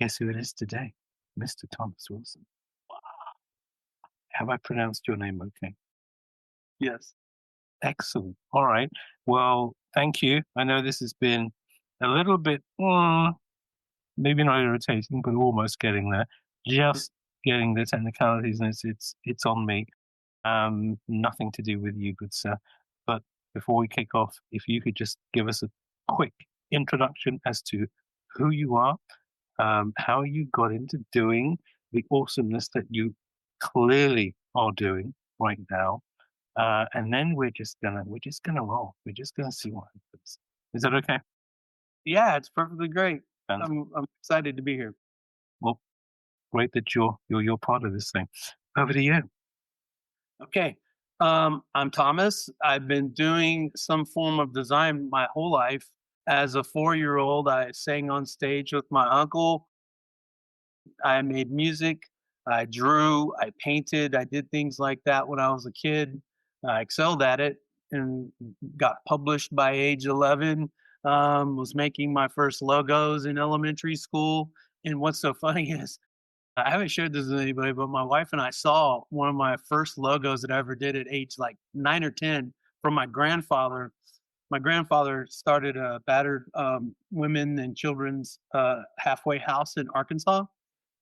Guess who it is today? Mr. Thomas Wilson. Have I pronounced your name okay? Yes. Excellent. All right. Well, thank you. I know this has been a little bit, maybe not irritating, but almost getting there. Just getting the technicalities, and it's on me. Nothing to do with you, good sir. But before we kick off, if you could just give us a quick introduction as to who you are, how you got into doing the awesomeness that you clearly are doing right now, and then we're just gonna roll. We're just gonna see what happens. Is that okay? Yeah, it's perfectly great. Fantastic. I'm excited to be here. Well, great that you're part of this thing. Over to you. Okay. I'm Thomas. I've been doing some form of design my whole life. As a 4-year-old, I sang on stage with my uncle. I made music. I drew. I painted. I did things like that when I was a kid. I excelled at it and got published by age 11. Was making my first logos in elementary school. And what's so funny is I haven't shared this with anybody, but my wife and I saw one of my first logos that I ever did at age like 9 or 10 from my grandfather. My grandfather started a battered women and children's halfway house in Arkansas,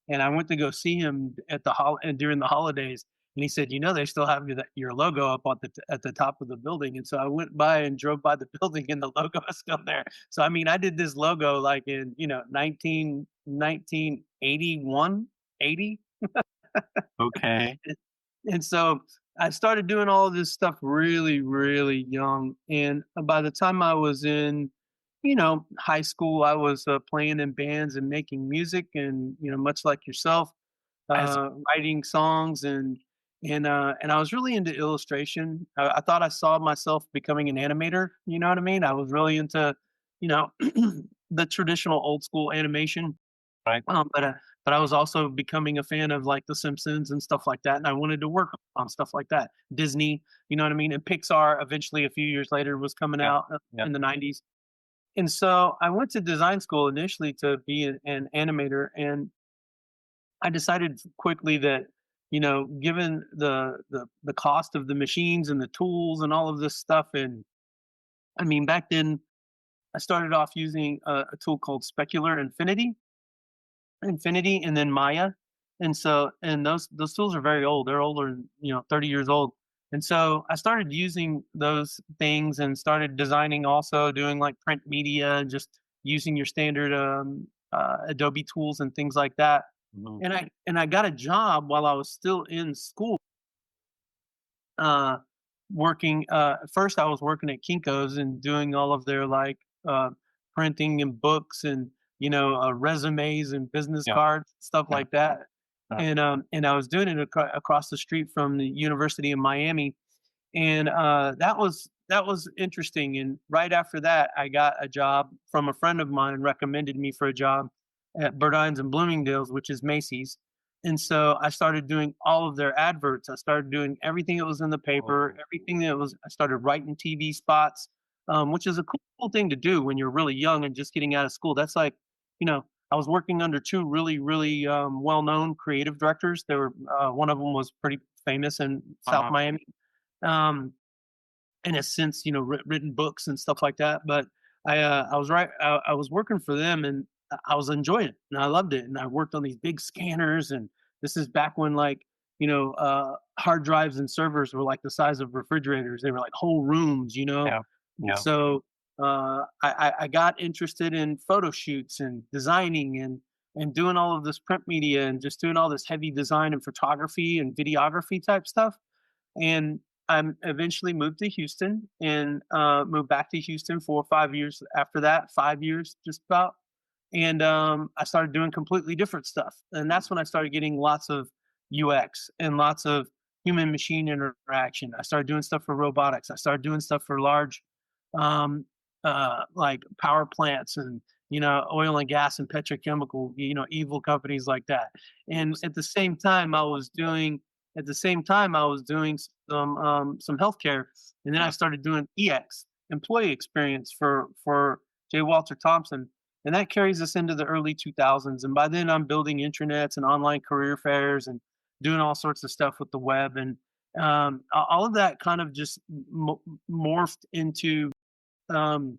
and I went to go see him at and during the holidays. And he said, they still have your logo up at the top of the building. And so I went by and drove by the building, and the logo is still there. So I mean, I did this logo like in 1981, 80. Okay. And so I started doing all of this stuff really, really young. And by the time I was in, high school, I was playing in bands and making music, and much like yourself, As writing songs and I was really into illustration. I thought I saw myself becoming an animator. You know what I mean? I was really into, you know, the traditional old school animation. right. But I was also becoming a fan of like The Simpsons and stuff like that, and I wanted to work on stuff like that. Disney, you know what I mean? And Pixar eventually a few years later was coming Yeah. out Yeah. in the 90s. And so I went to design school initially to be an animator, and I decided quickly that, given the cost of the machines and the tools and all of this stuff, and I mean, back then I started off using a tool called Specular Infinity, and then Maya. And so, and those tools are very old. They're older than 30 years old. And so I started using those things and started designing, also doing like print media and just using your standard Adobe tools and things like that. Mhm. And I got a job while I was still in school, uh, working. First, I was working at Kinko's and doing all of their like printing and books and resumes and business Yeah. cards, stuff Yeah. like that. Yeah. And I was doing it across the street from the University of Miami, and that was interesting. And right after that, I got a job from a friend of mine recommended me for a job at Burdines and Bloomingdale's, which is Macy's. And so I started doing all of their adverts. I started doing everything that was in the paper, Oh, everything that was. I started writing TV spots, which is a cool thing to do when you're really young and just getting out of school. That's like, I was working under two really, really well-known creative directors. They were one of them was pretty famous in South uh-huh. Miami, um, and has since written books and stuff like that. But I was working for them, and I was enjoying it, and I loved it. And I worked on these big scanners, and this is back when like hard drives and servers were like the size of refrigerators. They were like whole rooms. Yeah. And Yeah. so I got interested in photo shoots and designing and doing all of this print media and just doing all this heavy design and photography and videography type stuff. And I eventually moved to Houston and moved back to Houston 4 or 5 years after that, 5 years just about. And I started doing completely different stuff. And that's when I started getting lots of UX and lots of human machine interaction. I started doing stuff for robotics. I started doing stuff for large, um, like power plants and oil and gas and petrochemical, evil companies like that. And at the same time I was doing some healthcare, and then I Yeah. started doing EX, employee experience, for J. Walter Thompson. And that carries us into the early 2000s. And by then, I'm building intranets and online career fairs and doing all sorts of stuff with the web. And all of that kind of just morphed into um,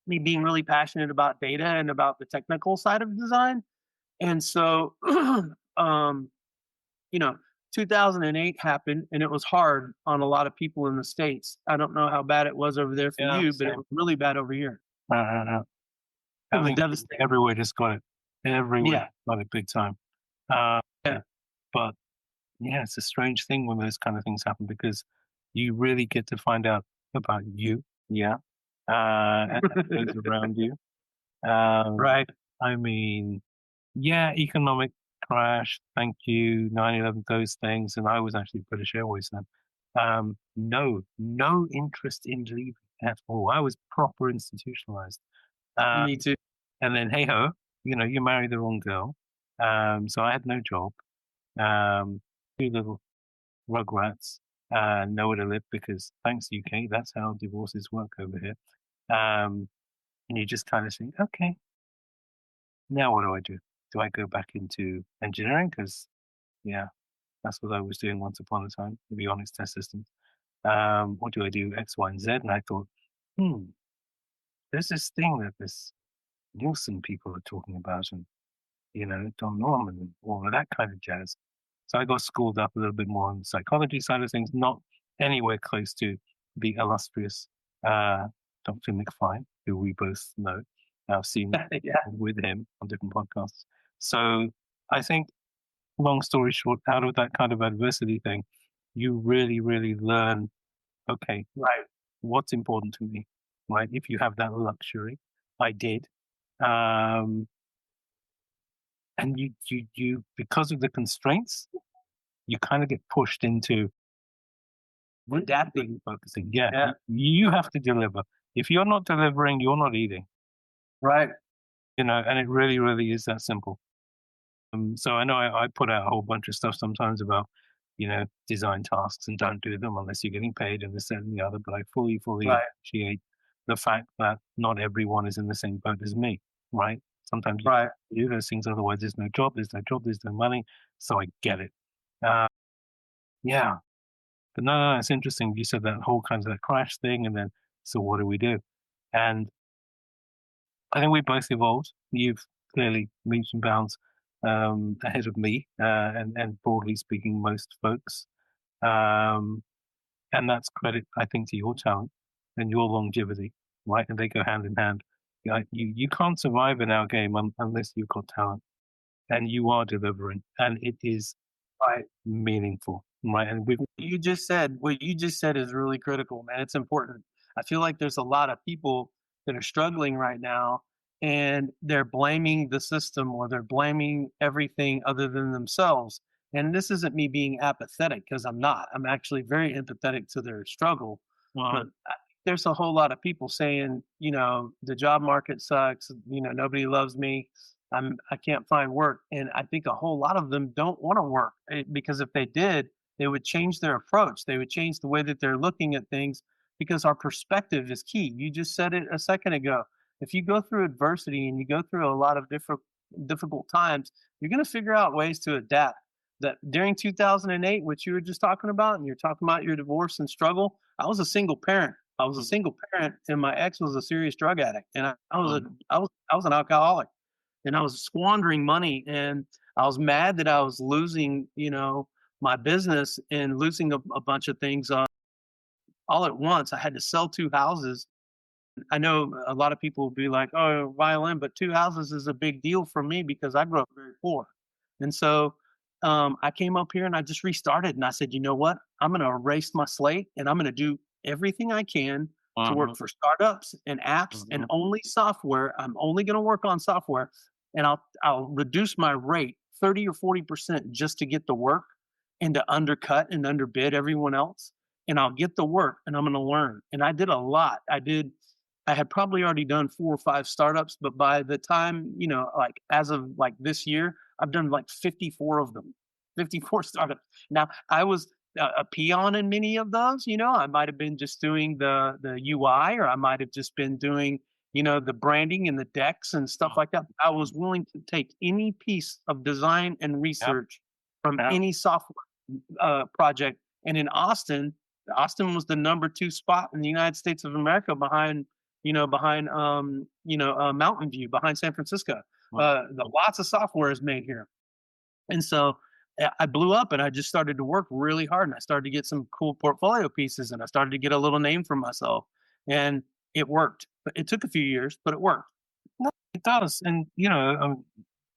me being really passionate about data and about the technical side of design. And so, um, you know, 2008 happened and it was hard on a lot of people in the States. I don't know how bad it was over there for Yeah, you, but it same. was really bad over here. Uh, uh, uh. It I was think devastating. everywhere just got it. Everywhere Yeah. got it big time. Uh, Yeah. but yeah, it's a strange thing when those kind of things happen because you really get to find out about you. Yeah. And those around you. Um, Right. I mean, yeah, economic crash, thank you, 9/11, those things. And I was actually British Airways then. No interest in leaving at all. I was proper institutionalized. Uh, Me too. and then, hey ho, you marry the wrong girl. So I had no job, two little rugrats, nowhere to live because thanks, UK, that's how divorces work over here. Um, and you just kind of think, okay, now what do I do? Do I go back into engineering? Because, yeah, that's what I was doing once upon a time, to be honest, test systems. Or do I do X, Y, and Z? And I thought, hmm, there's this thing that this Nielsen people are talking about, and Don Norman and all of that kind of jazz. So I got schooled up a little bit more on the psychology side of things, not anywhere close to the illustrious Dr. McFine, who we both know. I've seen Yeah. with him on different podcasts. So I think, long story short, out of that kind of adversity thing, you really, really learn, okay, Right. what's important to me, right? If you have that luxury, I did. Um, and you because of the constraints, you kind of get pushed into really, Adapting. really focusing. Yeah, Yeah. you have to deliver. If you're not delivering, you're not eating. Right. And it really, really is that simple. So I know I put out a whole bunch of stuff sometimes about, design tasks and don't do them unless you're getting paid and this, that, and the other. But I fully, fully Right. appreciate the fact that not everyone is in the same boat as me, right? Sometimes you Right. do those things, otherwise there's no job, there's no money. So I get it. Uh, yeah, but no, it's interesting. You said that whole kind of that crash thing, and then so what do we do? And I think we both evolved. You've clearly leaps and bounds ahead of me, and broadly speaking, most folks. Um, and that's credit, I think, to your talent and your longevity, right? And they go hand in hand. You can't survive in our game unless you've got talent, and you are delivering, and it is Right. meaningful, right? And we've What you just said is really critical, man. It's important. I feel like there's a lot of people that are struggling right now and they're blaming the system or they're blaming everything other than themselves. And this isn't me being apathetic because I'm not. I'm actually very empathetic to their struggle. But I think there's a whole lot of people saying, the job market sucks, nobody loves me. I can't find work. And I think a whole lot of them don't want to work because if they did, they would change their approach. They would change the way that they're looking at things because our perspective is key. You just said it a second ago. If you go through adversity and you go through a lot of difficult times, you're going to figure out ways to adapt. That during 2008, which you were just talking about, and you're talking about your divorce and struggle, I was a single parent. I was a single parent, and my ex was a serious drug addict, and I was an alcoholic, and I was squandering money, and I was mad that I was losing, my business and losing a bunch of things all at once. I had to sell 2 houses. I know a lot of people will be like, "Oh, violin," but 2 houses is a big deal for me because I grew up very poor, and so I came up here and I just restarted, and I said, "You know what? I'm going to erase my slate, and I'm going to do everything I can to Mhm, work for startups and apps and mhm, only software. I'm only going to work on software, and I'll reduce my rate 30 or 40% just to get the work and to undercut and underbid everyone else." And I'll get the work and I'm going to learn. And I did a lot. I had probably already done 4 or 5 startups, but by the time, like as of like this year, I've done like 54 of them, 54 startups. Now, I was a peon in many of those. I might have been just doing the UI, or I might have just been doing the branding and the decks and stuff Mm. like that. I was willing to take any piece of design and Yep. research from Yep. any software project. And in Austin, Austin was the number two spot in the United States of America behind, Mountain View, behind San Francisco. Mm. Lots of software is made here. And so I blew up and I just started to work really hard and I started to get some cool portfolio pieces and I started to get a little name for myself. And it worked. But it took a few years, but it worked. No, it does. And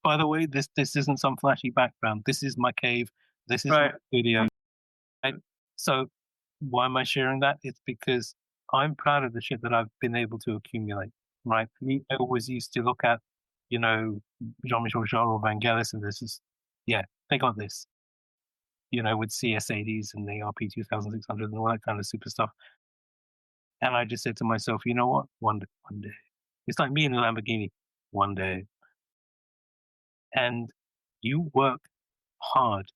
by the way, this isn't some flashy background. This is my cave. This is my Right. studio. Right? So why am I sharing that? It's because I'm proud of the shit that I've been able to accumulate. Right? I always used to look at, you know, Jean-Michel Jarre or Vangelis, and this is, yeah, they got this. With CS80s and the RP 2600 and all that kind of super stuff. And I just said to myself, you know what? One day. It's like me in a Lamborghini. One day. And you work hard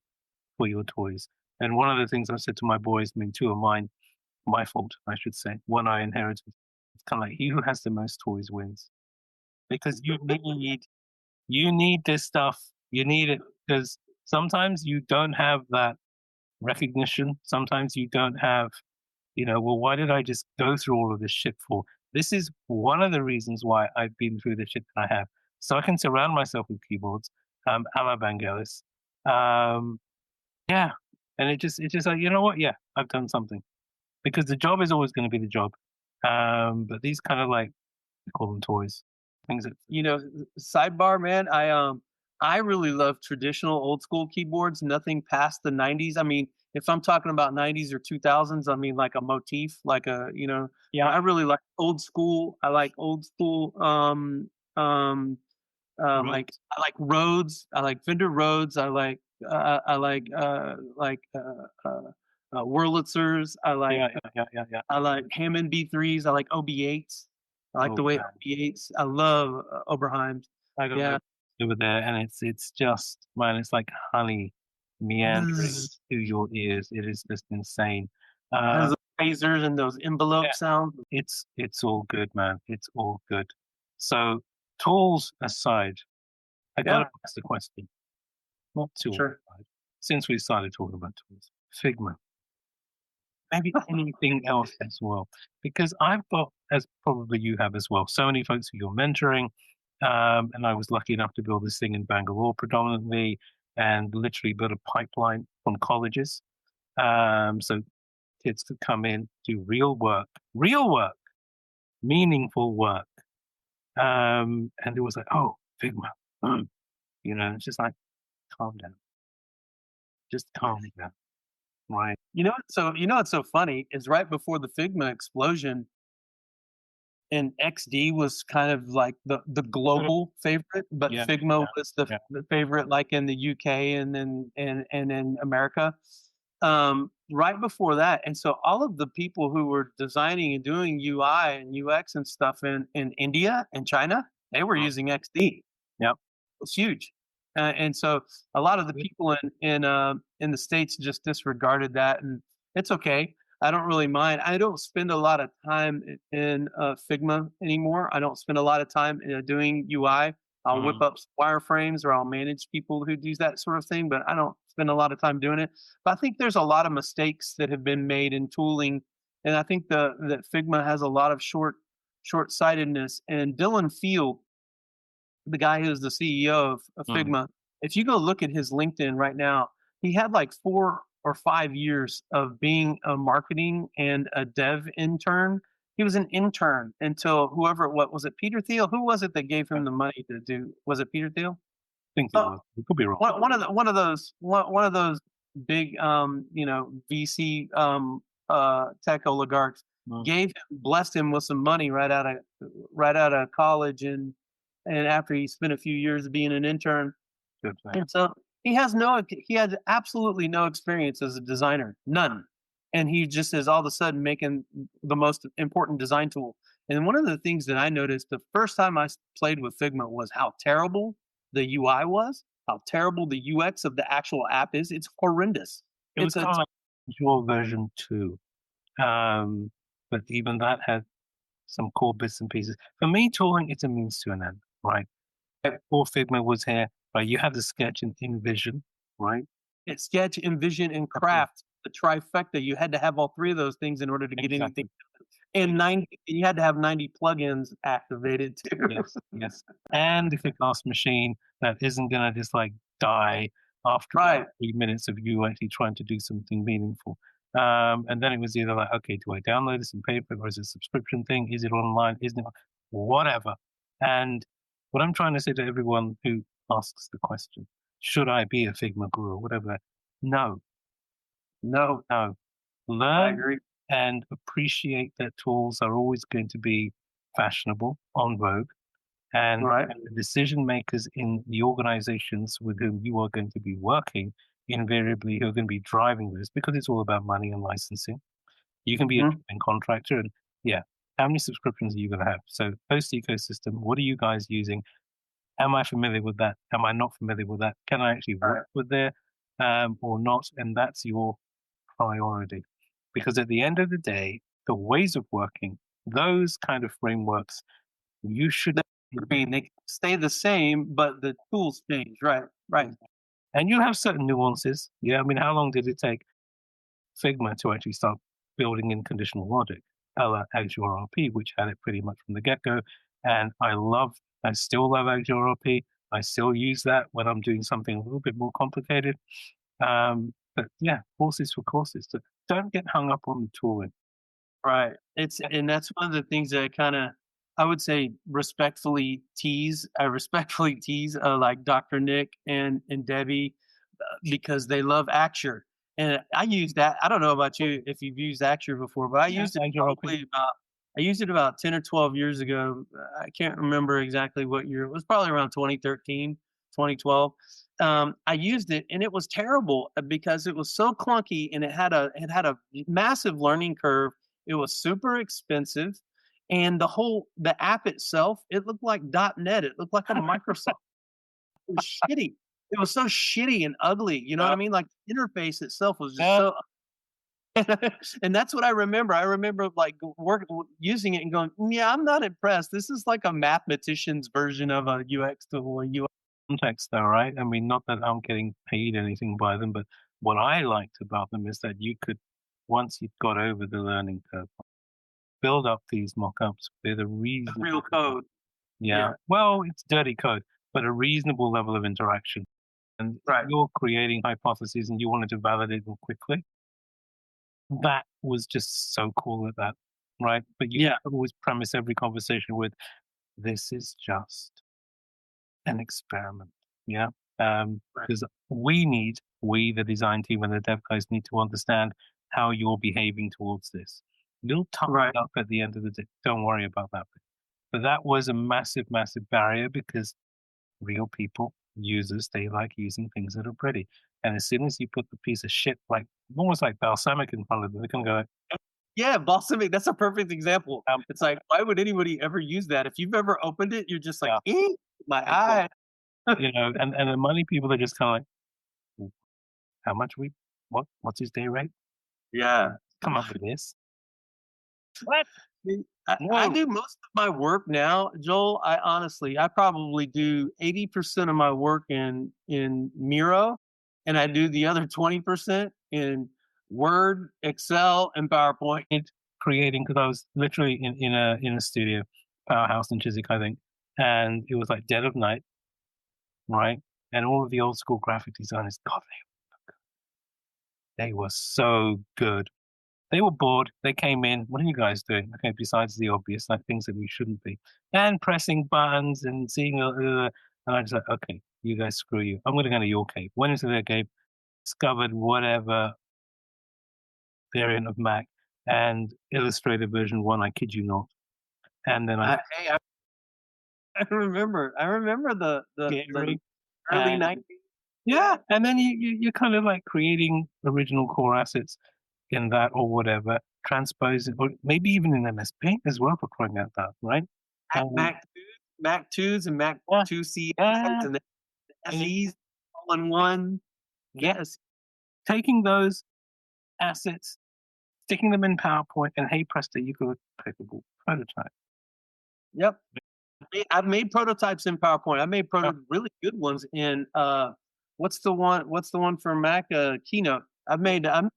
for your toys. And one of the things I said to my boys, I mean, two of mine, my fault, I should say, one I inherited. It's kind of like he who has the most toys wins. Because you need this stuff. You need it because sometimes you don't have that recognition. Sometimes you don't have, well, why did I just go through all of this shit for? This is one of the reasons why I've been through the shit that I have. So I can surround myself with keyboards, a la Vangelis. Um, yeah. And it's just like, you know what? Yeah, I've done something. Because the job is always going to be the job. But these kind of like, I call them toys. Things that, Sidebar, man, I really love traditional old school keyboards, nothing past the 90s. I mean, if I'm talking about 90s or 2000s, I mean like a motif, like I yeah, really like old school. I like old school um like roads. I like Rhodes, I like Fender Rhodes, I like Wurlitzers, Yeah, yeah, yeah, yeah, yeah. I like Hammond B3s, I like OB8s. I like Oh, the way man. OB8s. I love Oberheims. I got Yeah. no over there, and it's just, man, it's like honey meandering Bzzz. to your ears. It is just insane. Has Uh, those phasers and those envelope yeah, sounds. it's all good, man. It's all good. So tools aside, I Yeah, gotta ask the question. Not tools sure. aside. Since we started talking about tools, Figma, maybe anything else as well, because I've got, as probably you have as well, so many folks who you're mentoring. And I was lucky enough to build this thing in Bangalore predominantly and literally build a pipeline from colleges. So kids could come in, do real work, meaningful work. And it was like, oh, Figma. It's just like, calm down, just calm down, right? What's so funny is right before the Figma explosion, and XD was kind of like the Mhm. global favorite, but Yeah, Figma yeah, was the yeah. the favorite, like, in the UK and then and in America. Right before that, and so all of the people who were designing and doing UI and UX and stuff in India and China, they were Mm, using XD. yep. Was huge. And so a lot of the Yep. people in the states just disregarded that, and it's okay. I don't really mind. I don't spend a lot of time in Figma anymore. I don't spend a lot of time doing UI. I'll whip Mm, up some wireframes or I'll manage people who do that sort of thing, but I don't spend a lot of time doing it. But I think there's a lot of mistakes that have been made in tooling, and I think that Figma has a lot of short-sightedness. And Dylan Field, the guy who's the CEO of mm. Figma, if you go look at his LinkedIn right now, he had like 4 or 5 years of being a marketing and a dev intern. He was an intern until what was it, Peter Thiel? Who was it that gave I him the money to do? Was it Peter Thiel? think it Oh, was. It could be wrong. one of those big VC tech oligarchs Mm, blessed him with some money right out of college, and after he spent a few years being an intern. good thing. And so he had absolutely no experience as a designer, none. And he just is all of a sudden making the most important design tool. And one of the things that I noticed the first time played with Figma was how terrible the UI was, how terrible the UX of the actual app is. It's horrendous. It was It's a kinda like Visual version 2. But even that had some core bits and pieces. For me, tooling is a means to an end, right? Before Figma was here, right? You had the sketch and InVision, right? It's sketch, envision, and Okay, craft, the trifecta. You had to have all three of those things in order to get anything. exactly. And 90, you had to have 90 plugins activated too. Yes, yes. And if a class machine that isn't gonna just like die after Right, 3 minutes of you actually trying to do something meaningful. And then it was either like, okay, do I download this and pay for it, or is it a subscription thing? Is it online? Isn't it whatever? And what I'm trying to say to everyone who asks the question, should I be a Figma guru or whatever? No, no, no. I Learn agree. and appreciate that tools are always going to be fashionable, on vogue, Right, and the decision makers in the organizations with whom you are going to be working invariably who are going to be driving this because it's all about money and licensing. You can be a mhm, contractor and yeah, how many subscriptions are you going to have? So post ecosystem, what are you guys using? Am I familiar with that? Am I not familiar with that? Can I actually work right, with there or not? And that's your priority. Because at the end of the day, the ways of working, those kind of frameworks, you should. agree. They stay the same, but the tools change. Right, right, And you have certain nuances. Yeah, I mean, how long did it take Figma to actually start building in conditional logic, a la Azure RP, which had it pretty much from the get go? And I still love Azure RP. I still use that when I'm doing something a little bit more complicated. But yeah, courses for courses. So don't get hung up on the tooling. right. It's Yeah, and that's one of the things that I would say respectfully tease. I respectfully tease like Dr. Nick and Debbie because they love Acture. And I use that. I don't know about you if you've used Acture before, but yeah, Azure RP. I used it about 10 or 12 years ago. I can't remember exactly what year. It was probably around 2013, 2012. I used it and it was terrible because it was so clunky and it had a massive learning curve. It was super expensive and the app itself, it looked like .NET. It looked like a Microsoft was shitty. It was so shitty and ugly, you know what Uh, I mean? Like, the interface itself was just yeah, so and that's what I remember. I remember, like, using it and going, "Yeah, I'm not impressed. This is like a mathematician's version of a UX tool, a UI." context though, right? I mean, not that I'm getting paid anything by them, but what I liked about them is that you could, once you got over the learning curve, build up these mock-ups with a Real reasonable, code. yeah, Yeah, well, it's dirty code, but a reasonable level of interaction. And if right. you're creating hypotheses and you wanted to validate them quickly, that was just so cool at that, right? But you Yeah, always premise every conversation with, this is just an experiment. Yeah. right, Because we, the design team and the dev guys, need to understand how you're behaving towards this. You'll toughen right. it up at the end of the day. Don't worry about that. But that was a massive, massive barrier because real people, users, they like using things that are pretty. And as soon as you put the piece of shit, like almost like balsamic in front of them, they're going to go, Yeah, balsamic, that's a perfect example. um, It's like, why would anybody ever use that? If you've ever opened it, you're just like, yeah, my exactly. eye." And the money people are just kind of like, "Mm, how much what's his day rate? Yeah. Come up with this. What? I No. do most of my work now, Joel. I probably do 80% of my work in Miro, and I do the other 20% in Word, Excel, and PowerPoint. It creating because I was literally in a studio, powerhouse in Chiswick, I think, and it was like dead of night, right? And all of the old school graphic designers, God, they were so good. They were bored. They came in. What are you guys doing? Okay, besides the obvious, like things that we shouldn't be, and pressing buttons and seeing. And I just like, okay, you guys, screw you. I'm going to go to your cave. Went into their cave, discovered whatever variant of Mac, and Illustrator version one. I kid you not. And then I Hey, I remember the scary. early And 90s. yeah, and then you're kind of like creating original core assets in that or whatever, transpose it, or maybe even in MS Paint as well for crying out loud, right? Um, Mac 2s and Mac yeah, 2 CIs yeah, and the and you, SEs all in one. yeah, Yes. taking those assets, sticking them in PowerPoint, and hey presto, you got a clickable prototype. Yep. I've made prototypes in PowerPoint. I made Uh, really good ones in what's the one for Mac, Keynote. I made a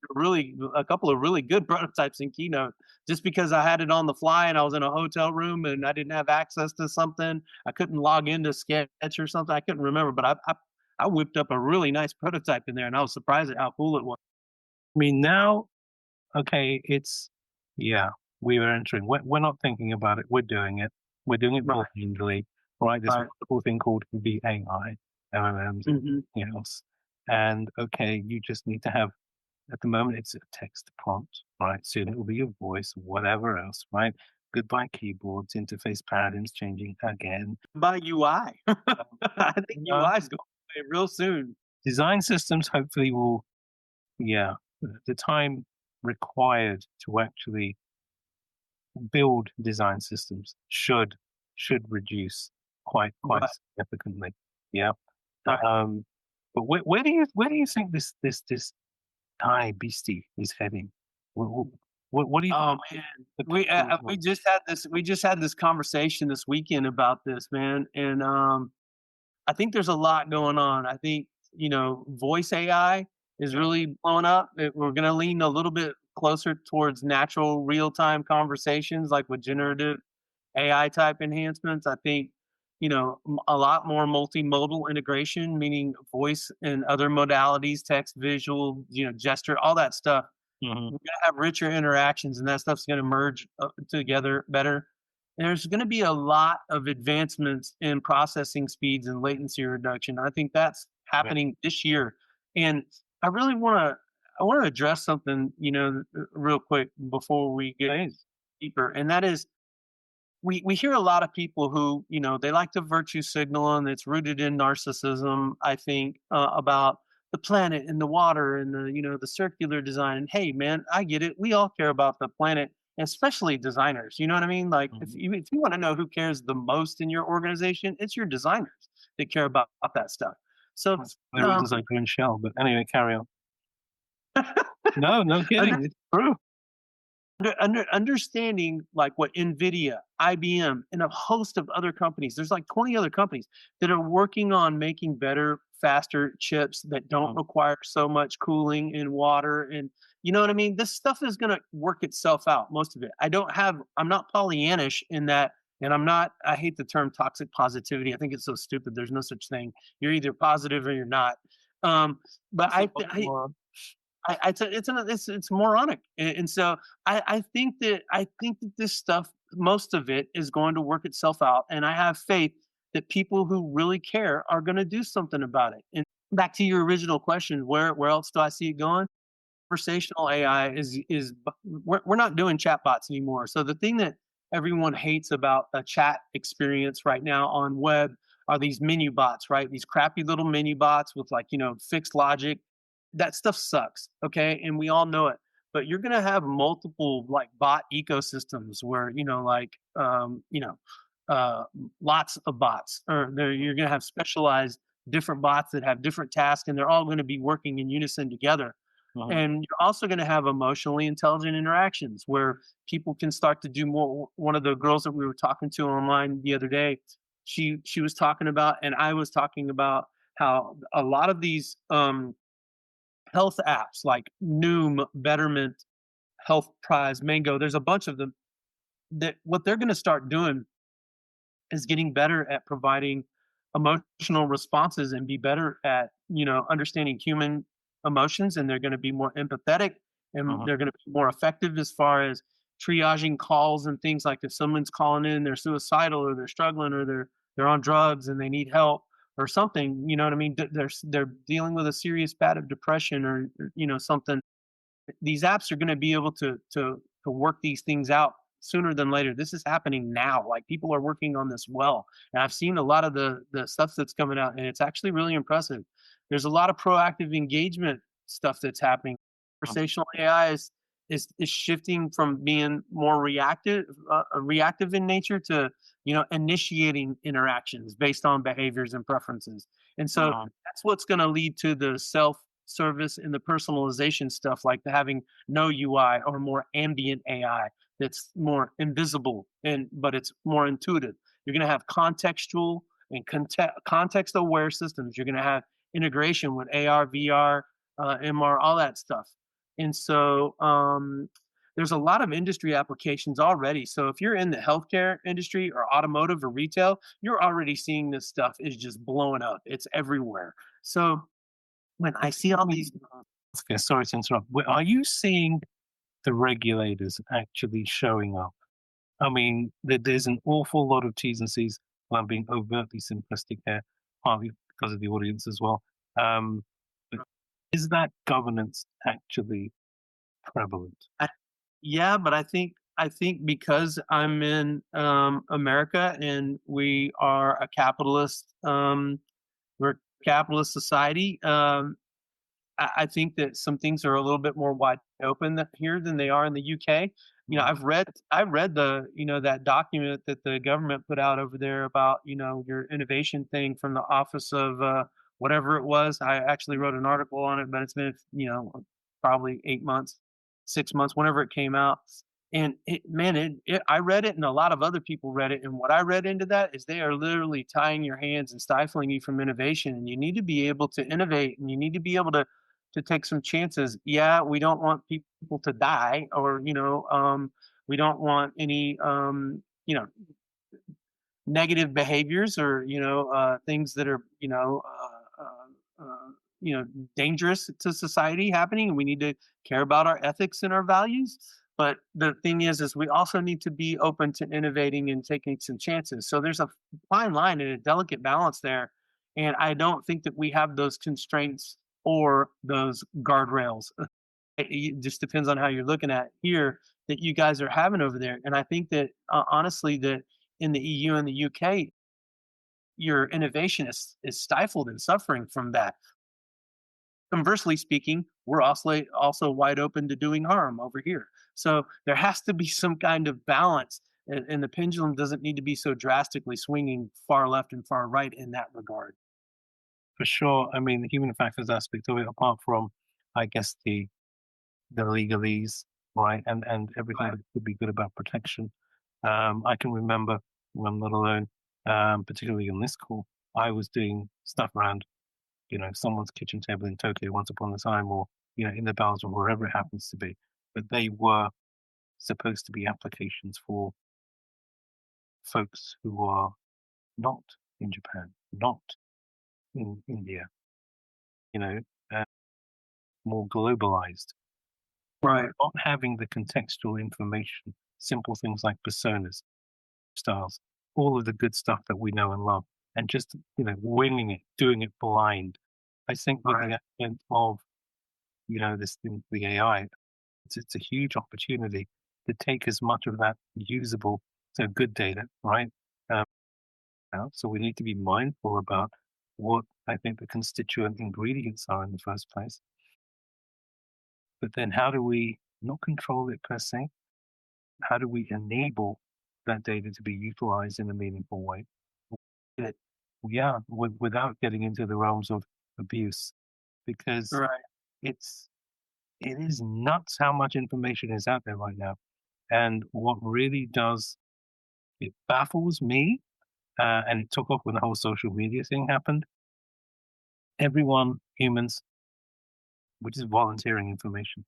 couple of really good prototypes in Keynote just because I had it on the fly and I was in a hotel room and I didn't have access to something. I couldn't log into Sketch or something. I couldn't remember, but I whipped up a really nice prototype in there and I was surprised at how cool it was. I mean, now, okay, it's, yeah, we are entering. We're not thinking about it. We're doing it. We're doing it Right. blindly, right? This Right. wonderful thing called the AI, LLMs, and Mhm. everything else. And okay, you just need to have, at the moment, it's a text prompt, right? Soon it will be your voice, whatever else, right? Goodbye keyboards, interface paradigms changing again. By UI. I think Yeah. UI is going away real soon. Design systems hopefully will, yeah, the time required to actually build design systems should reduce quite Right. significantly. Yeah. Right. Um, but where do you think this Thai beastie is heading? What do you think Oh man, the we potential? we just had this conversation this weekend about this, man, and I think there's a lot going on. I think voice AI is Yeah. really blowing up. We're going to lean a little bit closer towards natural, real time conversations, like with generative AI type enhancements. I think a lot more multimodal integration, meaning voice and other modalities, text, visual, gesture, all that stuff. Mhm. We're gonna have richer interactions, and that stuff's gonna merge together better. There's gonna be a lot of advancements in processing speeds and latency reduction. I think that's Yeah. happening this year, and I really want to address something, real quick before we get Please. deeper, and that is we hear a lot of people who they like to virtue signal and it's rooted in narcissism, I think, about the planet and the water and the circular design. And hey man, I get it, we all care about the planet, especially designers, you know what I mean? Like if Mhm. you want to know who cares the most in your organization, it's your designers that care about that stuff. So That's one of the um, reasons I go in shell, but anyway, carry on. No, no kidding, it's true. understanding like what Nvidia, IBM, and a host of other companies, there's like 20 other companies that are working on making better, faster chips that don't Mhm. require so much cooling and water. And you know what I mean? This stuff is going to work itself out, most of it. I'm not Pollyannish in that. And I hate the term toxic positivity. I think it's so stupid. There's no such thing. You're either positive or you're not. Um, but It's an oxymoron. it's moronic, and so I think that this stuff, most of it, is going to work itself out, and I have faith that people who really care are going to do something about it. And back to your original question, where else do I see it going? Conversational AI we're not doing chatbots anymore. So the thing that everyone hates about a chat experience right now on web are these menu bots, right? These crappy little menu bots with like, fixed logic. That stuff sucks, okay? And we all know it. But you're gonna have multiple like bot ecosystems where, uh lots of bots, or you're gonna have specialized different bots that have different tasks and they're all going to be working in unison together. Mhm. And you're also going to have emotionally intelligent interactions where people can start to do more. One of the girls that we were talking to online the other day, she was talking about, and I was talking about how a lot of these health apps like Noom, Betterment, Health Prize, Mango, there's a bunch of them, that what they're going to start doing is getting better at providing emotional responses and be better at understanding human emotions, and they're going to be more empathetic, and Mhm. they're going to be more effective as far as triaging calls and things. Like if someone's calling in, they're suicidal or they're struggling or they're on drugs and they need help or something, you know what I mean? They're dealing with a serious bout of depression, or something. These apps are going to be able to work these things out sooner than later. This is happening now. Like people are working on this well, and I've seen a lot of the stuff that's coming out, and it's actually really impressive. There's a lot of proactive engagement stuff that's happening. Mhm. Conversational AI is shifting from being more reactive in nature to initiating interactions based on behaviors and preferences. And so Mhm. that's what's going to lead to the self service and the personalization stuff, like the having no UI or more ambient AI that's more invisible and but it's more intuitive. You're going to have contextual and context aware systems. You're going to have integration with AR, VR, MR, all that stuff. And so there's a lot of industry applications already. So if you're in the healthcare industry or automotive or retail, you're already seeing this stuff is just blowing up. It's everywhere. So when I see all these, Okay, sorry to interrupt. Are you seeing the regulators actually showing up? I mean, there's an awful lot of T's and C's. Well, I'm being overtly simplistic here, partly because of the audience as well. But is that governance actually prevalent? I, yeah, but I think because I'm in America and we're a capitalist society. I think that some things are a little bit more wide open here than they are in the UK. You know, Mhm. I read the that document that the government put out over there about your innovation thing from the office of whatever it was. I actually wrote an article on it, but it's been probably 8 months, 6 months, whenever it came out. And I read it, and a lot of other people read it. And what I read into that is they are literally tying your hands and stifling you from innovation. And you need to be able to innovate, and you need to be able to take some chances. Yeah, we don't want people to die, or we don't want any negative behaviors, or things that are you know dangerous to society happening, and we need to care about our ethics and our values. But the thing is we also need to be open to innovating and taking some chances. So there's a fine line and a delicate balance there, and I don't think that we have those constraints or those guardrails. It just depends on how you're looking at here that you guys are having over there. And I think that honestly, that in the EU and the UK, your innovation is stifled and suffering from that. Conversely speaking, we're also wide open to doing harm over here. So there has to be some kind of balance, and the pendulum doesn't need to be so drastically swinging far left and far right in that regard. For sure. I mean, the human factors aspect of it, apart from, I guess, the legalese, right, and everything Right. that could be good about protection. I can remember when, let alone, particularly on this call, I was doing stuff around, someone's kitchen table in Tokyo once upon a time, or in the Bells or wherever it happens to be. But they were supposed to be applications for folks who are not in Japan, not in India, you know, uh, more globalized, Right. not having the contextual information, simple things like personas, styles, all of the good stuff that we know and love, and just winging it, doing it blind. I think with Right. the advent of this thing, the AI, it's a huge opportunity to take as much of that usable, so good data, right? Um, Out. So we need to be mindful about what I think the constituent ingredients are in the first place. But then how do we not control it per se? How do we enable that data to be utilized in a meaningful way? It, yeah, without getting into the realms of abuse, because Right. it's it is nuts how much information is out there right now. And what really does it baffles me, and it took off when the whole social media thing happened. Everyone, humans, we're just volunteering information.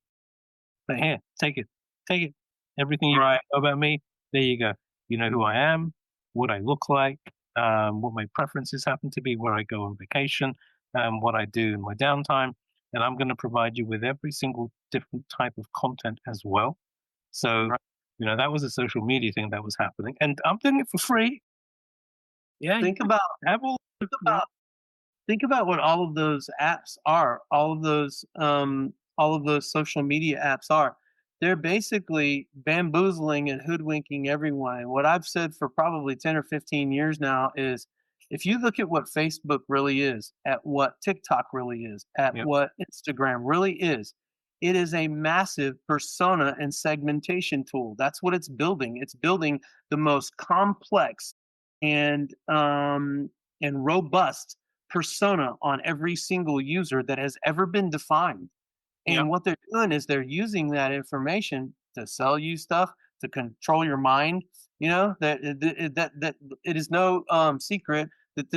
But here, take it. Everything you Right. know about me, there you go. You know who I am, what I look like, what my preferences happen to be, where I go on vacation, what I do in my downtime, and I'm going to provide you with every single different type of content as well. So, Right. that was a social media thing that was happening, and I'm doing it for free. Yeah, you Think about have all. think about think about what all of those apps are. All of those social media apps are. They're basically bamboozling and hoodwinking everyone. And what I've said for probably 10 or 15 years now is if you look at what Facebook really is, at what TikTok really is, at Yep, what Instagram really is, it is a massive persona and segmentation tool. That's what it's building. It's building the most complex and robust persona on every single user that has ever been defined. yep, And what they're doing is they're using that information to sell you stuff, to control your mind. You know that it is no secret that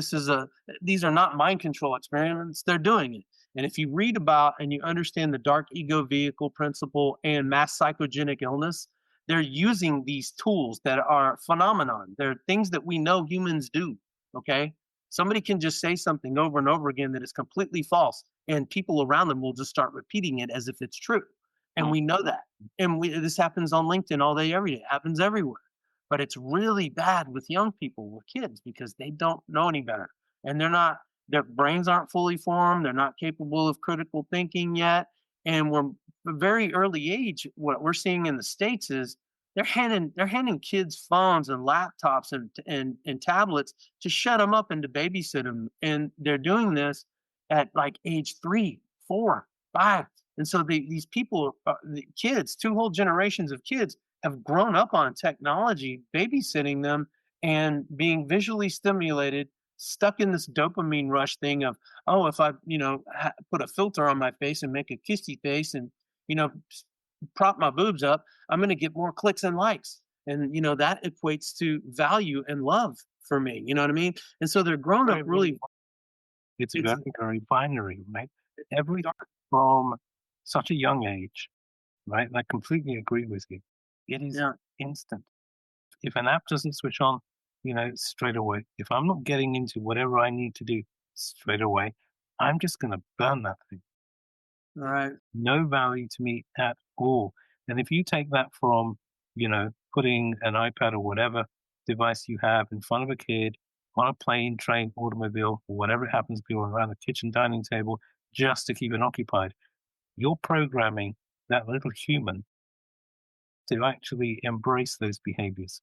these are not mind control experiments. They're doing it. And if you read about and you understand the dark ego vehicle principle and mass psychogenic illness, they're using these tools that are phenomenon. They're things that we know humans do. Okay. Somebody can just say something over and over again that is completely false, and people around them will just start repeating it as if it's true. And we know that. And this happens on LinkedIn all day, every day. It happens everywhere. But it's really bad with young people, with kids, because they don't know any better. And their brains aren't fully formed. They're not capable of critical thinking yet. And we're a very early age, what we're seeing in the States is they're handing kids phones and laptops and tablets to shut them up and to babysit them. And they're doing this at like age 3, 4, 5. And so these people, the kids, two whole generations of kids have grown up on technology, babysitting them and being visually stimulated, stuck in this dopamine rush thing of, oh, if I, put a filter on my face and make a kissy face and, prop my boobs up, I'm going to get more clicks and likes. And, that equates to value and love for me. You know what I mean? And so they're grown up Very, very, really, it's it's very, very binary, right? Everything from such a young age, right? I completely agree with you. It is yeah, instant. If an app doesn't switch on, straight away, if I'm not getting into whatever I need to do straight away, I'm just going to burn that thing. all right, No value to me at all. And if you take that from, putting an iPad or whatever device you have in front of a kid on a plane, train, automobile, or whatever it happens to be, or around the kitchen dining table, just to keep it occupied, you're programming that little human to actually embrace those behaviors.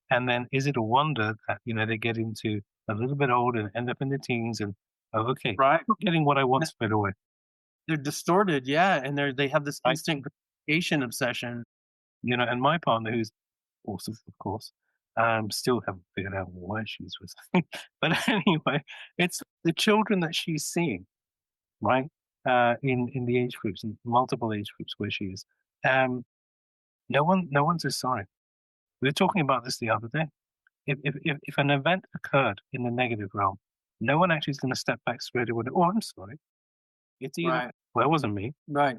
And then is it a wonder that, they get into a little bit older and end up in the teens and, oh, okay, right. I'm not getting what I want straight away, They're distorted, yeah, and they have this right? instant gratification obsession. And my partner, who's awesome, of course, still haven't figured out why she's with but anyway, it's the children that she's seeing, right? In the age groups, in multiple age groups where she is. Um, no one's as sorry. We were talking about this the other day. If an event occurred in the negative realm, no one actually is going to step back straight away. Oh, I'm sorry. It's either Right, well, it wasn't me. right.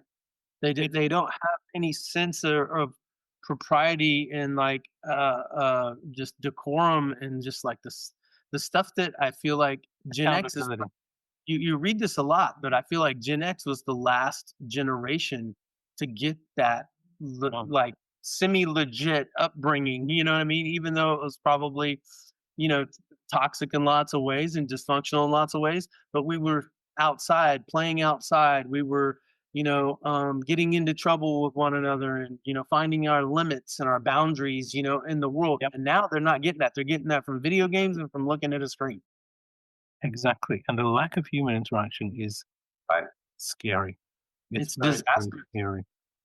It's They don't have any sense of propriety and like just decorum and just like the stuff that I feel like Gen X is. accountability. You read this a lot, but I feel like Gen X was the last generation to get that Um, like semi legit upbringing. You know what I mean? Even though it was probably, you know, toxic in lots of ways and dysfunctional in lots of ways, but we were outside, playing outside. We were, getting into trouble with one another and, finding our limits and our boundaries, in the world. yep, And now they're not getting that. They're getting that from video games and from looking at a screen. exactly. And the lack of human interaction is Right. scary. It's It's very, very disastrous scary.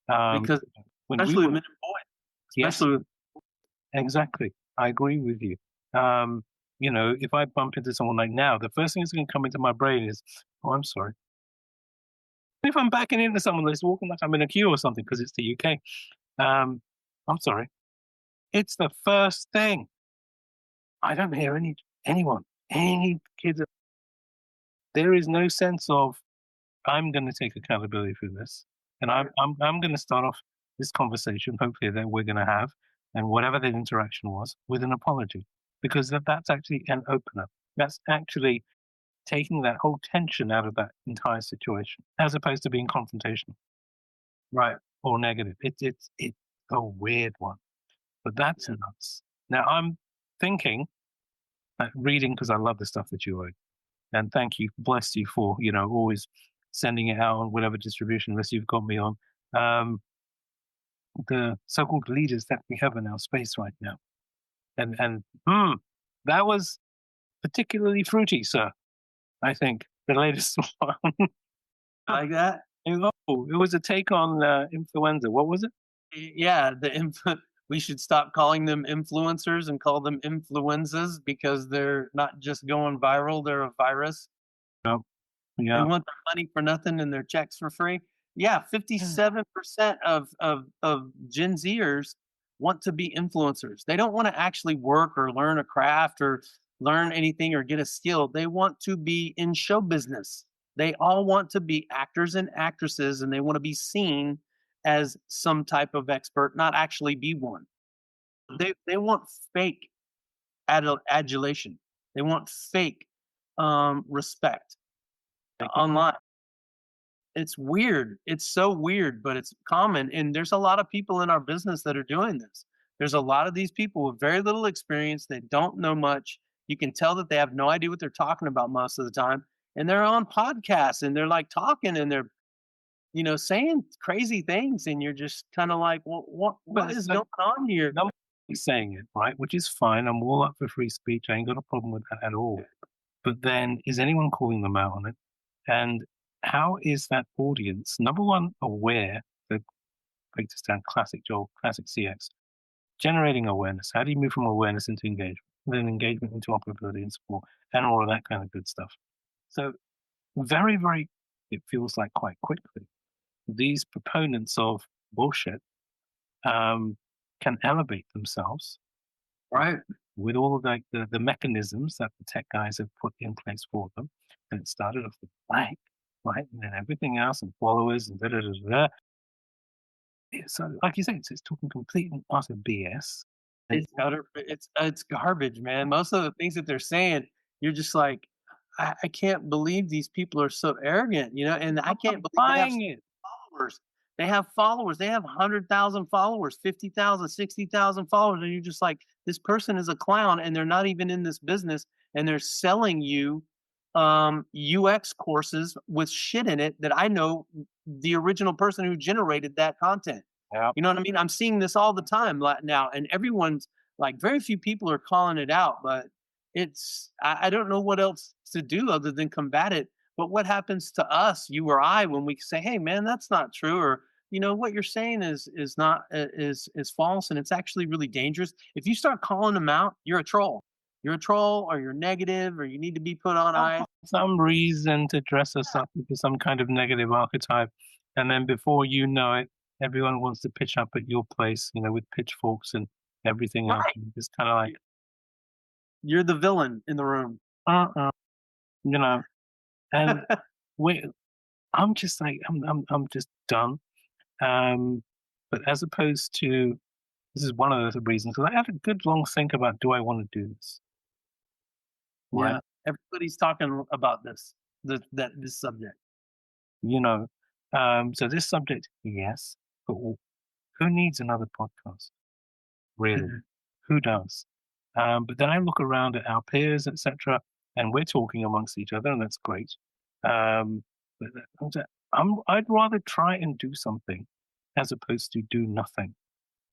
Um, because when we especially were with men and boys, yes, especially with exactly. I agree with you. If I bump into someone like now, the first thing that's going to come into my brain is, "Oh, I'm sorry." If I'm backing into someone that's walking like I'm in a queue or something because it's the UK, um, I'm sorry. It's the first thing. I don't hear any kids. There is no sense of I'm going to take accountability for this, and I'm going to start off this conversation, hopefully that we're going to have, and whatever the interaction was, with an apology, because that's actually an opener. That's actually taking that whole tension out of that entire situation, as opposed to being confrontational right. or negative. It's a weird one, but that's Yeah. nuts. Now I'm thinking, reading because I love the stuff that you write, and thank you, bless you for always sending it out on whatever distribution list you've got me on. Um, the so-called leaders that we have in our space right now, and that was particularly fruity, sir. I think the latest one. Like that? It was a take on influenza. What was it? Yeah, we should stop calling them influencers and call them influenzas because they're not just going viral, they're a virus. Oh, They yeah. want their money for nothing and their checks for free. Yeah, 57% of Gen Zers want to be influencers. They don't want to actually work or learn a craft or learn anything or get a skill. They want to be in show business. They all want to be actors and actresses, and they want to be seen as some type of expert, not actually be one. They want fake adulation. They want fake respect online. It's weird. It's so weird, but it's common. And there's a lot of people in our business that are doing this. There's a lot of these people with very little experience. They don't know much. You can tell that they have no idea what they're talking about most of the time. And they're on podcasts and they're like talking and they're, saying crazy things. And you're just kind of like, well, But what it's is like going on here? nobody's saying it, right? Which is fine. I'm all up for free speech. I ain't got a problem with that at all. But then is anyone calling them out on it? And how is that audience, number one, aware, the break this down, classic Joel, classic CX, generating awareness. How do you move from awareness into engagement? Then engagement into operability and support and all of that kind of good stuff. So very, very, it feels like quite quickly, these proponents of bullshit can elevate themselves Right. with all of like the mechanisms that the tech guys have put in place for them. And it started off with blank, right? And then everything else and followers and da da da da. Da. So, like you say, it's talking complete and utter BS. And It's garbage, man. Most of the things that they're saying, you're just like, I can't believe these people are so arrogant, and I can't believe they have buying it. followers. They have followers. They have 100,000 followers, 50,000, 60,000 followers. And you're just like, this person is a clown and they're not even in this business and they're selling you UX courses with shit in it that I know the original person who generated that content. Yeah. You know what I mean? I'm seeing this all the time now, and everyone's like, very few people are calling it out, but I don't know what else to do other than combat it. But what happens to us, you or I, when we say, "Hey, man, that's not true," or what you're saying is not is false, and it's actually really dangerous. If you start calling them out, you're a troll. You're a troll, or you're negative, or you need to be put on ice. Some reason to dress us up into some kind of negative archetype. And then before you know it, everyone wants to pitch up at your place, with pitchforks and everything else. Right. And it's kind of like, You're the villain in the room. uh-uh, you know, and we I'm just like, I'm just done. But as opposed to, this is one of the reasons, because I had a good long think about, do I want to do this? Right. Yeah. Everybody's talking about this subject. You know, so this subject, yes, but who needs another podcast? Really? Who does? But then I look around at our peers, etc., and we're talking amongst each other, and that's great. But I'd rather try and do something as opposed to do nothing.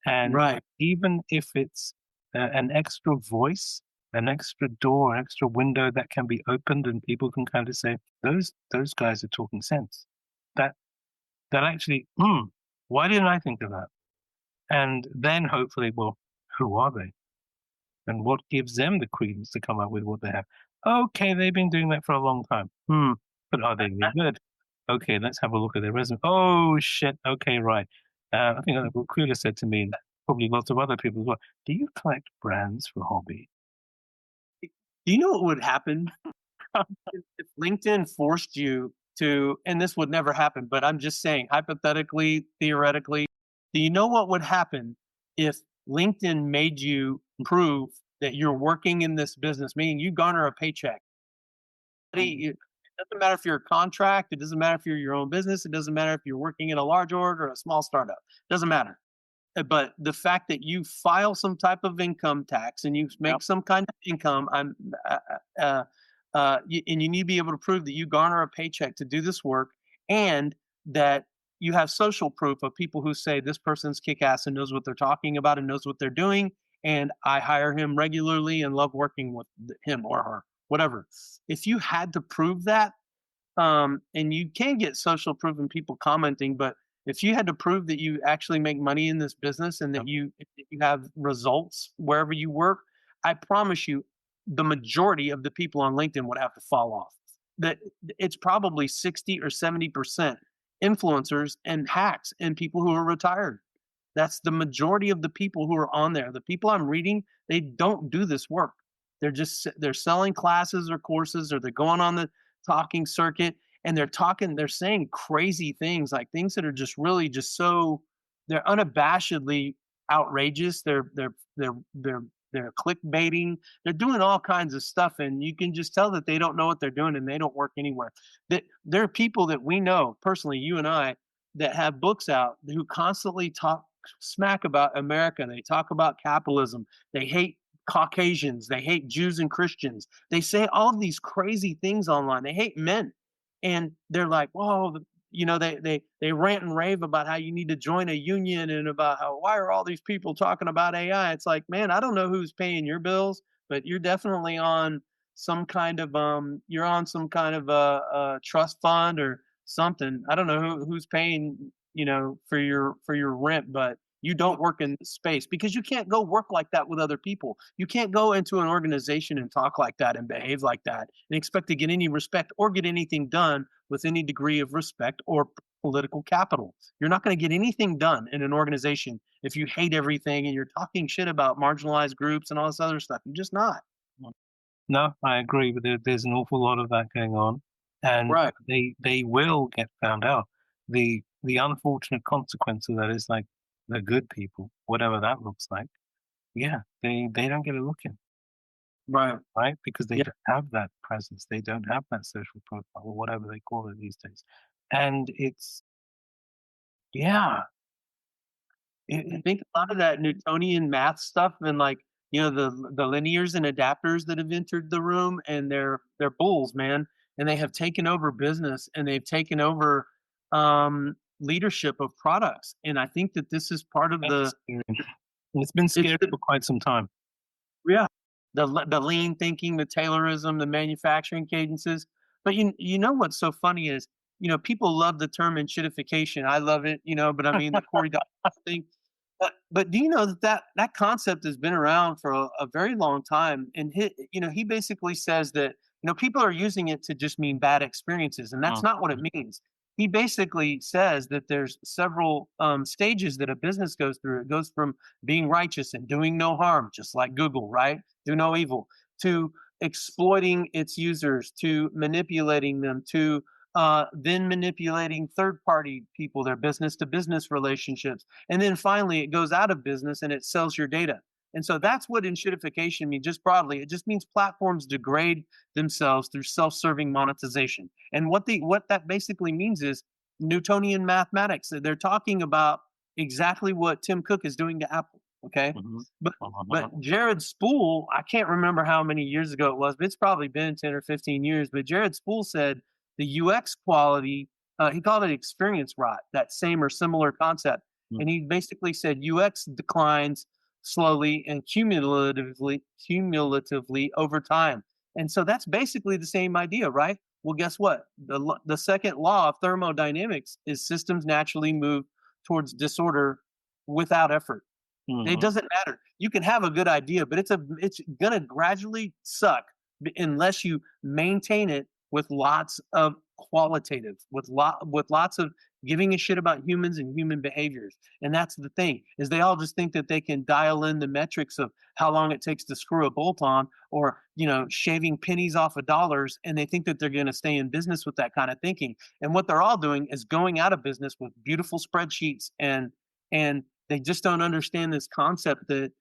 And Right. even if it's an extra voice, an extra door, an extra window that can be opened, and people can kind of say, "Those guys are talking sense." That that actually, why didn't I think of that? And then hopefully, well, who are they? And what gives them the credence to come up with what they have? Okay, they've been doing that for a long time. But are they any good? Okay, let's have a look at their resume. Oh shit. Okay, right. I think that's what Kruger said to me, and probably lots of other people as well. Do you collect brands for hobby? Do you know what would happen if LinkedIn forced you to, and this would never happen, but I'm just saying, hypothetically, theoretically, do you know what would happen if LinkedIn made you prove that you're working in this business, meaning you garner a paycheck? It doesn't matter if you're a contract, it doesn't matter if you're your own business, it doesn't matter if you're working in a large org or a small startup. It doesn't matter. But the fact that you file some type of income tax and you make Yep. some kind of income, and you need to be able to prove that you garner a paycheck to do this work, and that you have social proof of people who say this person's kick ass and knows what they're talking about and knows what they're doing, and I hire him regularly and love working with him or her, whatever. If you had to prove that, and you can get social proof and people commenting, but if you had to prove that you actually make money in this business and that you have results wherever you work, I promise you, the majority of the people on LinkedIn would have to fall off. That it's probably 60 or 70% influencers and hacks and people who are retired. That's the majority of the people who are on there. The people I'm reading, they don't do this work. They're selling classes or courses, or they're going on the talking circuit, and they're saying crazy things, like things that are just really just so, they're unabashedly outrageous. They're clickbaiting. They're doing all kinds of stuff, and you can just tell that they don't know what they're doing, and they don't work anywhere. That there are people that we know personally, you and I, that have books out who constantly talk smack about America. They talk about capitalism. They hate Caucasians. They hate Jews and Christians. They say all of these crazy things online. They hate men, and they're like, "Whoa." They rant and rave about how you need to join a union, and about how, why are all these people talking about AI? It's like, man, I don't know who's paying your bills, but you're definitely on some kind of you're on some kind of a trust fund or something. I don't know who's paying, for your rent, but you don't work in this space, because you can't go work like that with other people. You can't go into an organization and talk like that and behave like that and expect to get any respect or get anything done with any degree of respect or political capital. You're not going to get anything done in an organization if you hate everything and you're talking shit about marginalized groups and all this other stuff. You're just not. No, I agree, but there's an awful lot of that going on, and Right. they will get found out. The unfortunate consequence of that is, like, the good people, whatever that looks like, yeah, they don't get a look in, Right. right? Because they Yeah. don't have that presence, they don't have that social profile or whatever they call it these days, and it's yeah, I it think a lot of that Newtonian math stuff, and, like, the linears and adapters that have entered the room, and they're bulls, man, and they have taken over business, and they've taken over leadership of products. And I think that this is part of that's the scary. It's been it's scary the for quite some time. yeah. The lean thinking, the Taylorism, the manufacturing cadences. But you know what's so funny is, people love the term enshittification. I love it, but I mean the Corey Dodge thing. But do you know that concept has been around for a very long time? And he basically says that, people are using it to just mean bad experiences, and that's Mm, not what it means. He basically says that there's several stages that a business goes through. It goes from being righteous and doing no harm, just like Google, right? Do no evil, to exploiting its users, to manipulating them, to then manipulating third party people, their business to business relationships. And then finally, it goes out of business and it sells your data. And so that's what enshittification means, just broadly. It just means platforms degrade themselves through self-serving monetization. And what that basically means is Newtonian mathematics. They're talking about exactly what Tim Cook is doing to Apple. Okay. mhm, But mhm, but Jared Spool, I can't remember how many years ago it was, but it's probably been 10 or 15 years. But Jared Spool said the UX quality, he called it experience rot, that same or similar concept. mm, And he basically said UX declines slowly and cumulatively over time. And so that's basically the same idea, right? Well, guess what? The second law of thermodynamics is systems naturally move towards disorder without effort. It mhm. doesn't matter. You can have a good idea, but it's gonna gradually suck unless you maintain it with lots of qualitative, with lots of giving a shit about humans and human behaviors. And that's the thing, is they all just think that they can dial in the metrics of how long it takes to screw a bolt on, or shaving pennies off of dollars, and they think that they're going to stay in business with that kind of thinking. And what they're all doing is going out of business with beautiful spreadsheets, and they just don't understand this concept that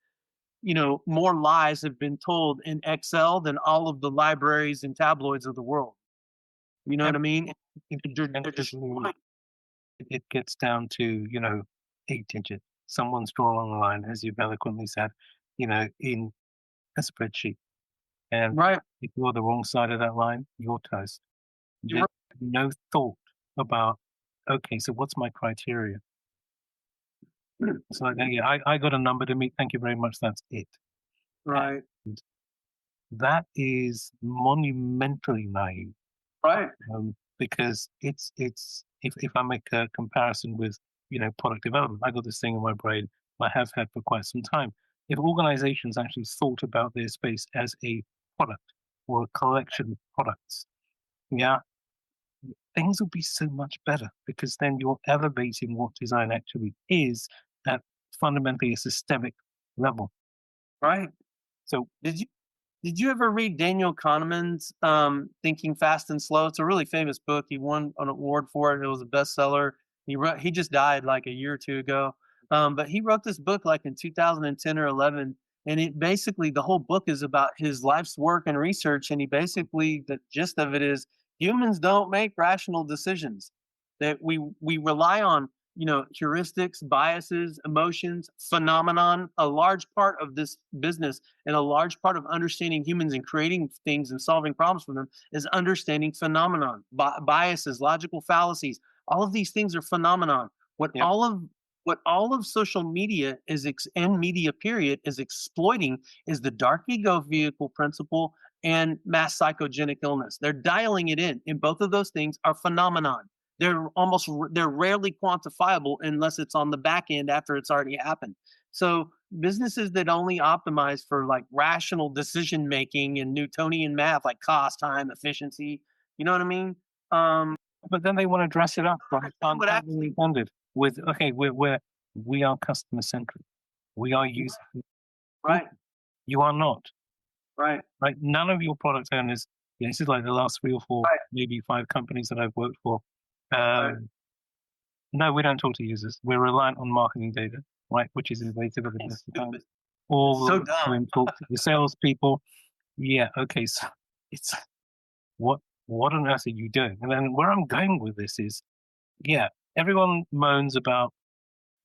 more lies have been told in Excel than all of the libraries and tabloids of the world. You know Yep, what I mean? They're eventually destroying. it gets down to, 8 digits. Someone's drawing a line, as you've eloquently said, in a spreadsheet, and Right. if you're the wrong side of that line, you're toast. You're There's no thought about, "Okay, so what's my criteria?" right. It's like, "Yeah, I got a number to meet, thank you very much, that's it." Right. And that is monumentally naive. Right. Because it's if I make a comparison with, product development, I got this thing in my brain I have had for quite some time. If organizations actually thought about their space as a product or a collection of products, yeah, things would be so much better, because then you're elevating what design actually is at fundamentally a systemic level. Right. So Did you did you ever read Daniel Kahneman's Thinking Fast and Slow? It's a really famous book. He won an award for it. It was a bestseller. He just died like a year or two ago. But he wrote this book like in 2010 or 11, and it basically the whole book is about his life's work and research. And he basically the gist of it is humans don't make rational decisions. That we rely on heuristics, biases, emotions, phenomenon. A large part of this business and a large part of understanding humans and creating things and solving problems for them is understanding phenomenon, biases, logical fallacies. All of these things are phenomenon. What yeah, all of what all of social media and media period is exploiting is the dark ego vehicle principle and mass psychogenic illness. They're dialing it in, and both of those things are phenomenon. They're rarely quantifiable unless it's on the back end after it's already happened. So businesses that only optimize for like rational decision making and Newtonian math, like cost, time, efficiency, you know what I mean? Um, but then they want to dress it up like would actually funded with okay, we are customer centric, we are user. right, You are not. right, Right? None of your product owners, this is like the last 3 or 4, right, maybe 5 companies that I've worked for. right. No, we don't talk to users. We're reliant on marketing data, right? Which is invasive at the It's best of times. stupid. It's Or so dumb. we talk to the salespeople. Yeah, okay, so it's what what on earth are you doing? And then where I'm going with this is, yeah, everyone moans about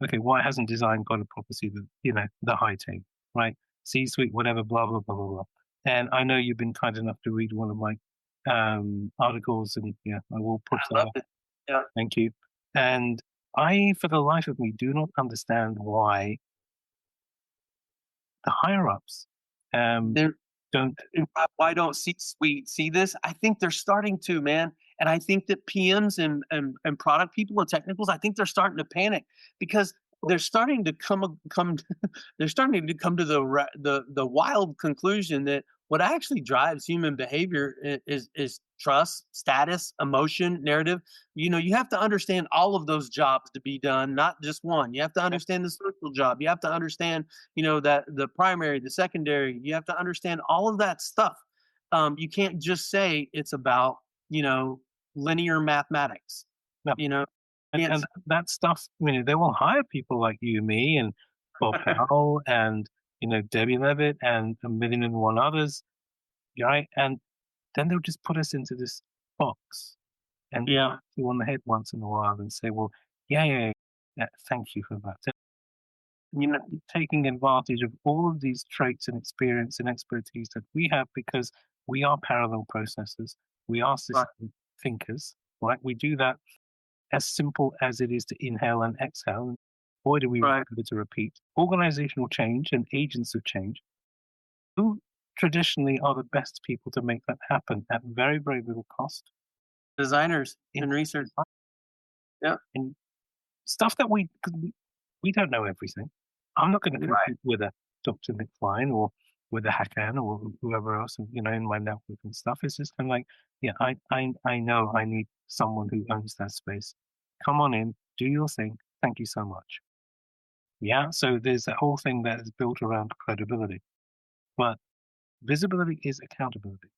okay, why hasn't design got a prophecy that the high take, right? C-suite, whatever, blah blah blah blah blah. And I know you've been kind enough to read one of my articles, and yeah, I will push I that love up. it. Yeah. Thank you. And I, for the life of me, do not understand why the higher ups um, They're don't. why don't C-suite see this? I think they're starting to, man. And I think that PMs and product people and technicals, I think they're starting to panic because they're starting to come they're starting to come to the wild conclusion that what actually drives human behavior is trust, status, emotion, narrative. You have to understand all of those jobs to be done, not just one. You have to understand the social job. You have to understand that the primary, the secondary. You have to understand all of that stuff. You can't just say it's about you know linear mathematics. No, You know, can't. and that stuff. They will hire people like you, me, and Bob Powell, and Debbie Levitt, and a million and one others, right? And then they'll just put us into this box and Yeah, you on the head once in a while and say, "Well, yeah, yeah, yeah, thank you for that." Taking advantage of all of these traits and experience and expertise that we have because we are parallel processors, we are right, system thinkers, right? We do that as simple as it is to inhale and exhale. And boy, do we right. remember to repeat. Organizational change and agents of change, who traditionally are the best people to make that happen at very, very little cost Designers in and research. Yeah, in stuff that 'cause we don't know everything. I'm not going to right. compete with a Dr. McFlying or with a Hakan or whoever else, in my network and stuff. It's just kind of like, yeah, I know I need someone who owns that space. Come on in, do your thing. Thank you so much. Yeah. So there's a whole thing that is built around credibility, but visibility is accountability.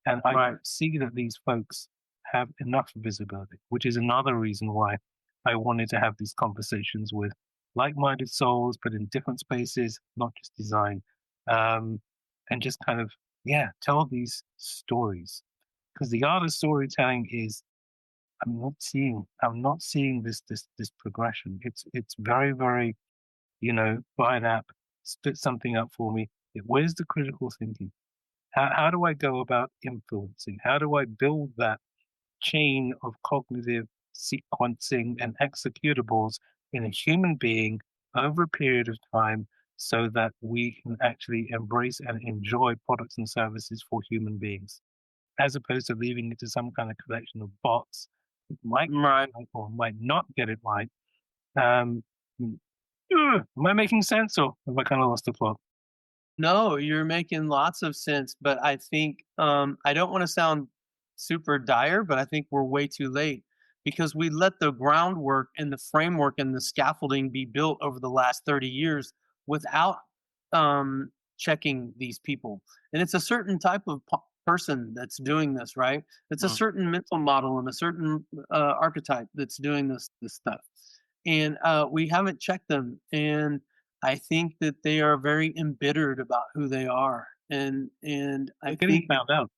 And I Right. don't see that these folks have enough visibility, which is another reason why I wanted to have these conversations with like-minded souls, but in different spaces, not just design, um, and just kind of tell these stories. Because the art of storytelling is I'm not seeing this progression. It's very very buy an app, split something up for me. Where's the critical thinking? How do I go about influencing? How do I build that chain of cognitive sequencing and executables in a human being over a period of time so that we can actually embrace and enjoy products and services for human beings, as opposed to leaving it to some kind of collection of bots who might get Right. it right or might not get it right. Um, am I making sense or have I kind of lost the plot? No, you're making lots of sense, but I think I don't want to sound super dire, but I think we're way too late because we let the groundwork and the framework and the scaffolding be built over the last 30 years without checking these people. And it's a certain type of person that's doing this, right? It's a Mm. certain mental model and a certain archetype that's doing this stuff. And we haven't checked them. And I think that they are very embittered about who they are. And I They're getting think found out.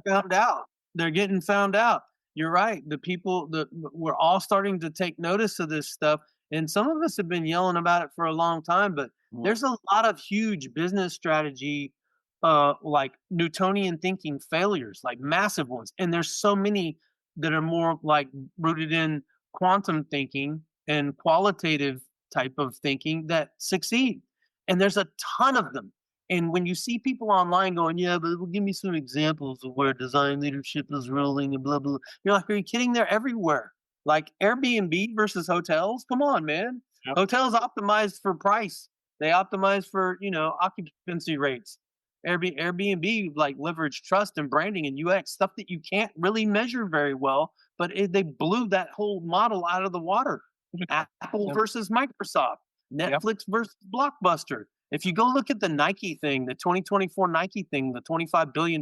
found out. They're getting found out. You're right. The people that we're all starting to take notice of this stuff. And some of us have been yelling about it for a long time, but Mm. there's a lot of huge business strategy, like Newtonian thinking failures, like massive ones. And there's so many that are more like rooted in quantum thinking and qualitative type of thinking that succeed. And there's a ton of them. And when you see people online going, yeah, but give me some examples of where design leadership is ruling and blah, blah, blah. You're like, are you kidding? They're everywhere. Like Airbnb versus hotels. Come on, man. Yep. Hotels optimized for price. They optimize for, occupancy rates. Airbnb like leverage trust and branding and UX stuff that you can't really measure very well, but they blew that whole model out of the water. Apple Yep. versus Microsoft, Yep. Netflix versus Blockbuster. If you go look at the Nike thing, the 2024 Nike thing, the $25 billion,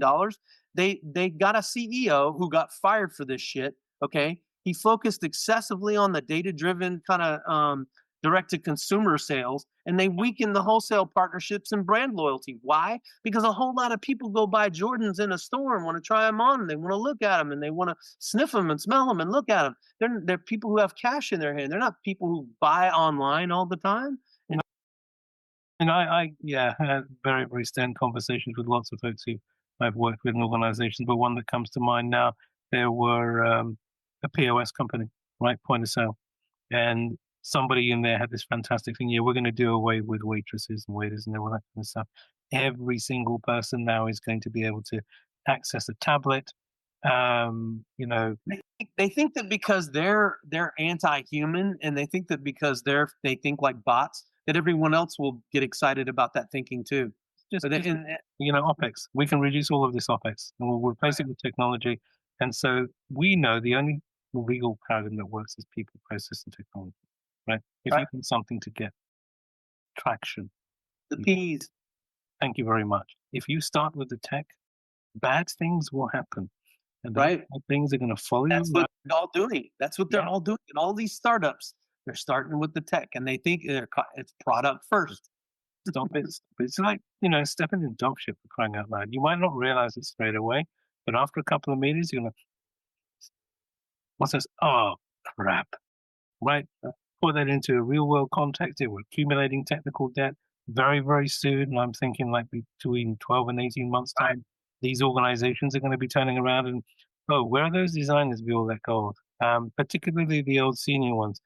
they got a CEO who got fired for this shit. Okay, he focused excessively on the data-driven kind of direct-to-consumer sales, and they weakened the wholesale partnerships and brand loyalty. Why? Because a whole lot of people go buy Jordans in a store and want to try them on, and they want to look at them, and they want to sniff them and smell them and look at them. They're people who have cash in their hand. They're not people who buy online all the time. And yeah, had very, very stern conversations with lots of folks who I've worked with in organizations, but one that comes to mind now, there were a POS company, right? Point of sale. And somebody in there had this fantastic thing. Yeah, we're going to do away with waitresses and waiters and all that kind of stuff. Every single person now is going to be able to access a tablet. They think that because they're anti-human, and they think that because they think like bots, that everyone else will get excited about that thinking too. just, But then, just OPEX. We can reduce all of this OPEX and we'll replace right, it with technology. And so we know the only legal paradigm that works is people, process, and technology, right? If right, you want something to get traction, the P's, thank you very much. If you start with the tech, bad things will happen. And those right. bad things are going to follow you That's around. what they're all doing. That's what they're Yeah, all doing. And all these startups, they're starting with the tech, and they think it's product first. stop it. Stop it. It's like, stepping in dog shit for crying out loud. You might not realize it straight away, but after a couple of meetings, you're going to, what's this? Oh, crap. Right? Put that into a real world context. We're accumulating technical debt very, very soon. And I'm thinking like between 12 and 18 months' Right. time, these organizations are going to be turning around and, oh, where are those designers we all let go of? Particularly the old senior ones,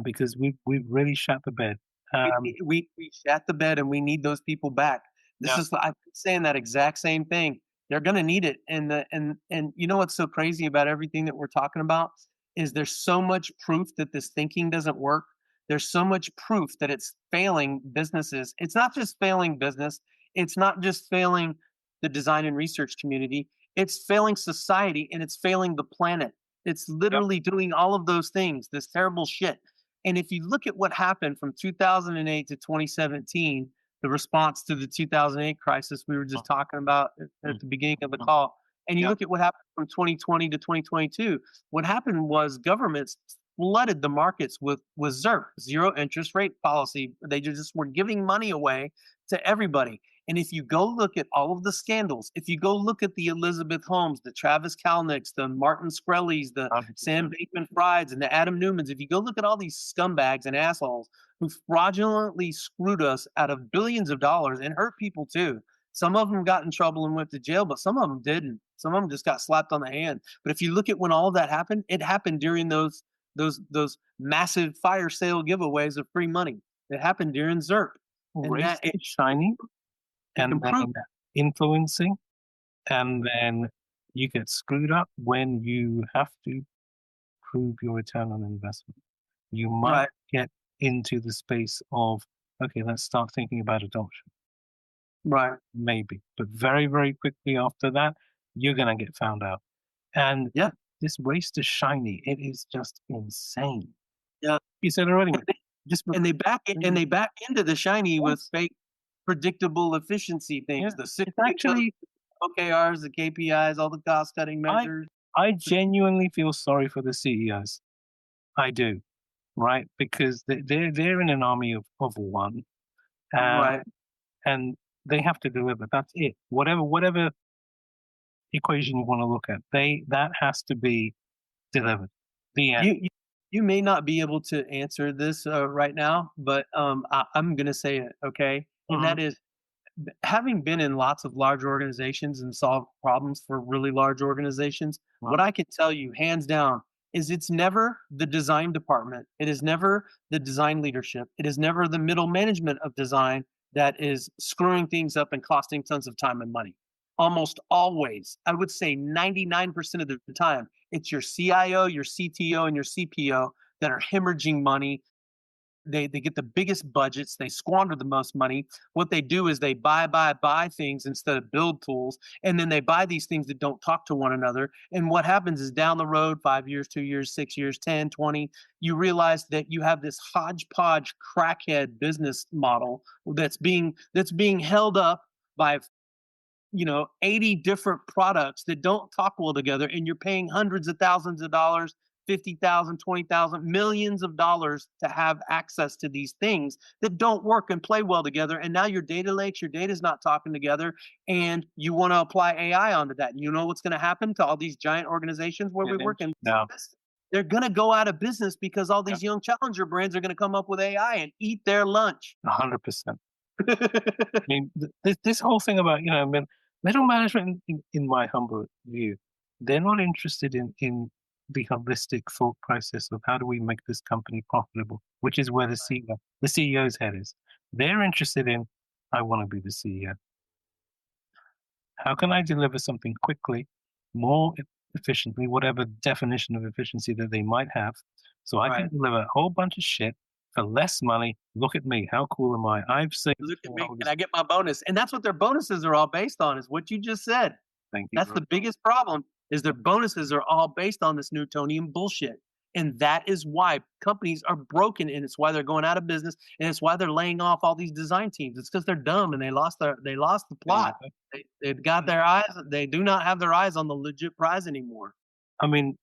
because we've really shut the bed. Um, We shat the bed, and we need those people back. This yeah, is I've been saying that exact same thing. They're gonna need it. And you know what's so crazy about everything that we're talking about is there's so much proof that this thinking doesn't work. There's so much proof that it's failing businesses. It's not just failing business, it's not just failing the design and research community, it's failing society and it's failing the planet. It's yep, literally doing all of those things, this terrible shit. And if you look at what happened from 2008 to 2017, the response to the 2008 crisis we were just talking about at mm, the beginning of the mm, call, and you yep, look at what happened from 2020 to 2022, what happened was governments flooded the markets with ZIRP, zero interest rate policy. They just were giving money away to everybody. And if you go look at all of the scandals, if you go look at the Elizabeth Holmes, the Travis Kalanick's, the Martin Skrellies, the Sam 100%. Bankman-Frieds, and the Adam Newmans, if you go look at all these scumbags and assholes who fraudulently screwed us out of billions of dollars and hurt people too. Some of them got in trouble and went to jail, but some of them didn't. Some of them just got slapped on the hand. But if you look at when all of that happened, it happened during those massive fire sale giveaways of free money. It happened during ZIRP, and Race that it, is shiny you and can prove then influencing, and then you get screwed up when you have to prove your return on investment. You might right, get into the space of, okay, let's start thinking about adoption. right, Maybe. But very, very quickly after that, you're going to get found out. And yeah, this race to shiny, it is just insane. Yeah. You said already, And man. Just and they back it and they back into the shiny with yes, fake predictable efficiency yeah. things, the 6 It's week close, actually OKRs, the KPIs, all the cost cutting I measures. I genuinely feel sorry for the CEOs. I do, right? Because they're in an army of one, uh, Right. and they have to deliver. That's it. Whatever equation you want to look at, that has to be delivered. The end. You you may not be able to answer this, right now, but, I'm gonna say it, okay? And Mhm. that is, having been in lots of large organizations and solved problems for really large organizations, Well, what I can tell you hands down is it's never the design department. It is never the design leadership. It is never the middle management of design that is screwing things up and costing tons of time and money. Almost always, I would say 99% of the time, it's your CIO, your CTO, and your CPO that are hemorrhaging money. They get the biggest budgets, they squander the most money. What they do is they buy things instead of build tools, and then they buy these things that don't talk to one another. And what happens is down the road, 5 years, 2 years, 6 years, 10, 20, you realize that you have this hodgepodge crackhead business model that's being held up by 80 different products that don't talk well together, and you're paying hundreds of thousands of dollars, 50,000, 20,000, millions of dollars to have access to these things that don't work and play well together. And now your data lakes, your data's not talking together, and you want to apply AI onto that. And you know what's going to happen to all these giant organizations where we work in no, business? They're going to go out of business because all yeah, these young challenger brands are going to come up with AI and eat their lunch. 100%. I mean, this whole thing about middle management, in my humble view, they're not interested in the holistic thought process of how do we make this company profitable, which is where the CEO's head is. They're interested in, I want to be the CEO. How can I deliver something quickly, more efficiently, whatever definition of efficiency that they might have, so I can Right. deliver a whole bunch of shit for less money. Look at me. How cool am I? I've saved Look at me. Can shareholders. I get my bonus? And that's what their bonuses are all based on, is what you just said. Thank you That's very the biggest problem, is their bonuses are all based on this Newtonian bullshit. And that is why companies are broken, and it's why they're going out of business, and it's why they're laying off all these design teams. It's because they're dumb and they lost the plot. much. They've got their eyes. They do not have their eyes on the legit prize anymore. I mean,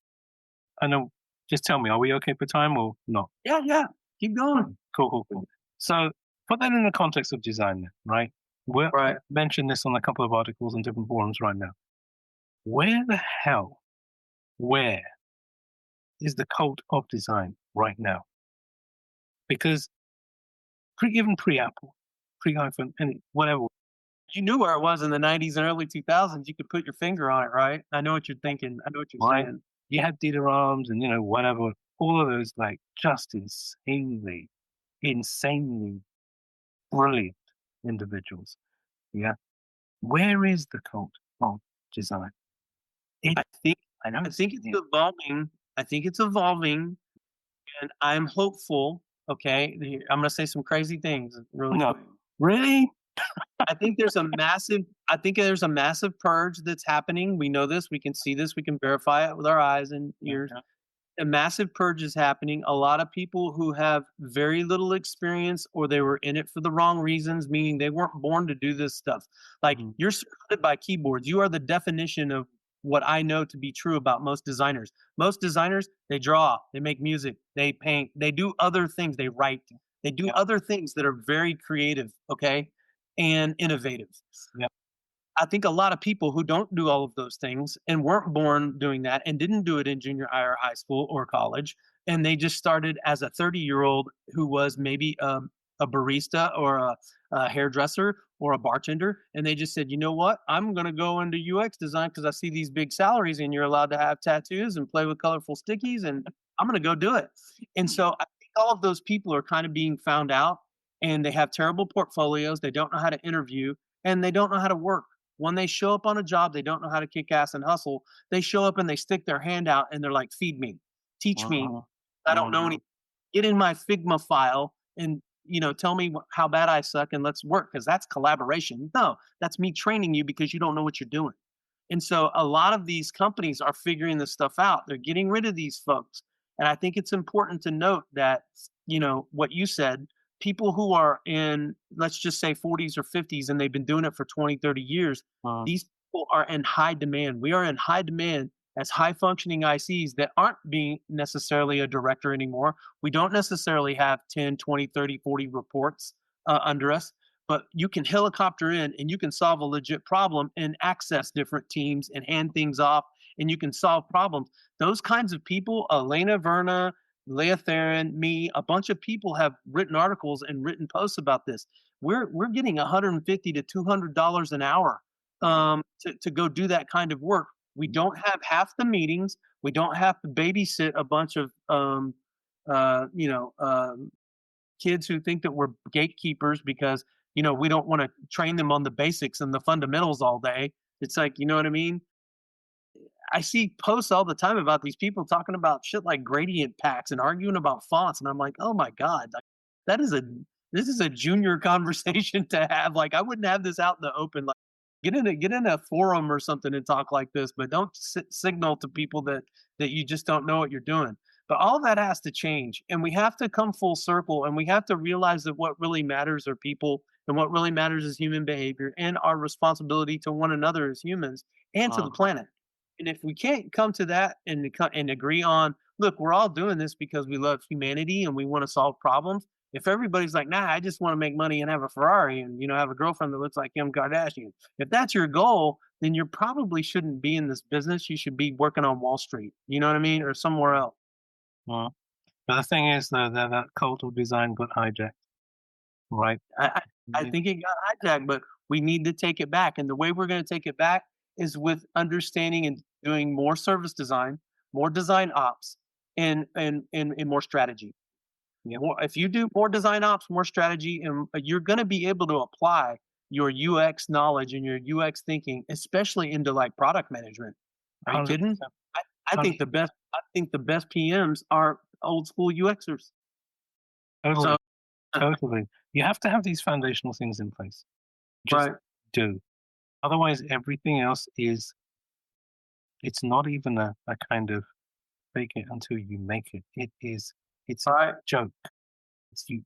I know. Just tell me, are we okay for time or not? Yeah, yeah. Keep going. Cool, cool, cool. So put that in the context of design, then, right? We're Right. mentioned this on a couple of articles on different forums right now. Where the hell, where is the cult of design right now? Because even pre-Apple, pre-iPhone, and whatever, You knew where it was in the 90s and early 2000s. You could put your finger on it, right? I know what you're thinking. I know what you're right? saying. You had Dieter Arms and whatever, all of those like just insanely brilliant individuals. Yeah. Where is the cult of design? It, I think I know I it's think it's evolving. I think it's evolving, and I'm hopeful. Okay, I'm going to say some crazy things really no, quick. really. I think there's a massive purge that's happening. We know this. We can see this. We can verify it with our eyes and ears. Okay. A massive purge is happening. A lot of people who have very little experience, or they were in it for the wrong reasons, meaning they weren't born to do this stuff. Like, Mhm. you're surrounded by keyboards. You are the definition of what I know to be true about most designers. Most designers, they draw, they make music, they paint, they do other things, they write, they do Yeah, other things that are very creative, okay, and innovative. yeah. I think a lot of people who don't do all of those things and weren't born doing that and didn't do it in junior high or high school or college, and they just started as a 30-year-old who was maybe a barista or a hairdresser or a bartender, and they just said, you know what, I'm going to go into UX design because I see these big salaries and you're allowed to have tattoos and play with colorful stickies, and I'm going to go do it. And so I think all of those people are kind of being found out, and they have terrible portfolios. They don't know how to interview, and they don't know how to work. When they show up on a job, they don't know how to kick ass and hustle. They show up and they stick their hand out and they're like, feed me, teach me. Mhm. I don't know Mhm. any. Get in my Figma file and tell me how bad I suck and let's work, because that's collaboration. No, that's me training you because you don't know what you're doing. And so a lot of these companies are figuring this stuff out. They're getting rid of these folks. And I think it's important to note that, what you said, people who are in, let's just say 40s or 50s, and they've been doing it for 20, 30 years, Mm, these people are in high demand. We are in high demand as high functioning ICs that aren't being necessarily a director anymore. We don't necessarily have 10, 20, 30, 40 reports under us, but you can helicopter in and you can solve a legit problem and access different teams and hand things off, and you can solve problems. Those kinds of people, Elena Verna, Leah Theron, me, a bunch of people have written articles and written posts about this. We're getting 150 to $200 an hour to go do that kind of work. We don't have half the meetings. We don't have to babysit a bunch of uh, you know um, kids who think that we're gatekeepers because we don't want to train them on the basics and the fundamentals all day. It's like, you know what I mean? I see posts all the time about these people talking about shit like gradient packs and arguing about fonts, and I'm like, oh my god, like, that is a this is a junior conversation to have. Like, I wouldn't have this out in the open. Like, get in a forum or something and talk like this, but don't signal to people that you just don't know what you're doing. But all that has to change, and we have to come full circle, and we have to realize that what really matters are people, and what really matters is human behavior and our responsibility to one another as humans and to the mm, planet. And if we can't come to that and agree on, look, we're all doing this because we love humanity and we want to solve problems. If everybody's like, nah, I just want to make money and have a Ferrari and have a girlfriend that looks like Kim Kardashian. If that's your goal, then you probably shouldn't be in this business. You should be working on Wall Street. You know what I mean? Or somewhere else. mm. But the thing is, though, that cult of design got hijacked, right? I, I I It- think it got hijacked, but we need to take it back. And the way we're going to take it back is with understanding and doing more service design, more design ops, and more strategy. Yep, If you do more design ops, more strategy, and you're going to be able to apply your UX knowledge and your UX thinking, especially into like product management. Are you kidding? 100%. I, I think the best. I think the best PMs are old school UXers. Totally, So, totally. You have to have these foundational things in place. Just right, do. Otherwise, everything else is, it's not even a kind of fake it until you make it. It's a right. joke. It's, you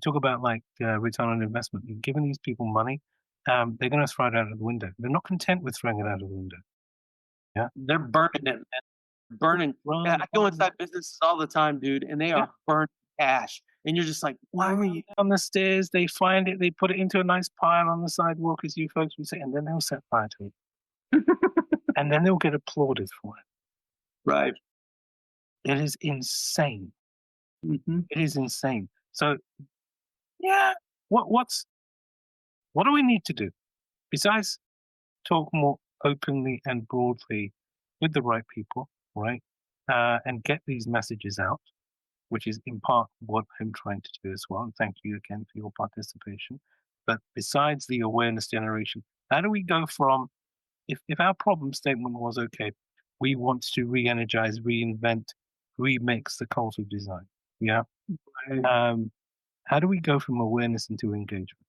talk about like return on investment. You're giving these people money, they're going to throw it out of the window. They're not content with throwing it out of the window. Yeah. They're burning it, man. Burning. Yeah, Run, I go inside businesses all the time, dude, and they yeah. are burning cash. And you're just like, why are you? On the stairs, they find it, they put it into a nice pile on the sidewalk, as you folks would say, and then they'll set fire to it. And then they'll get applauded for it. Right. It is insane. Hmm. It is insane. So yeah, what do we need to do besides talk more openly and broadly with the right people, right? And get these messages out, which is in part what I'm trying to do as well. And thank you again for your participation. But besides the awareness generation, how do we go from, if our problem statement was okay, we want to re-energize, reinvent, remix the cult of design. Yeah. Um, how do we go from awareness into engagement?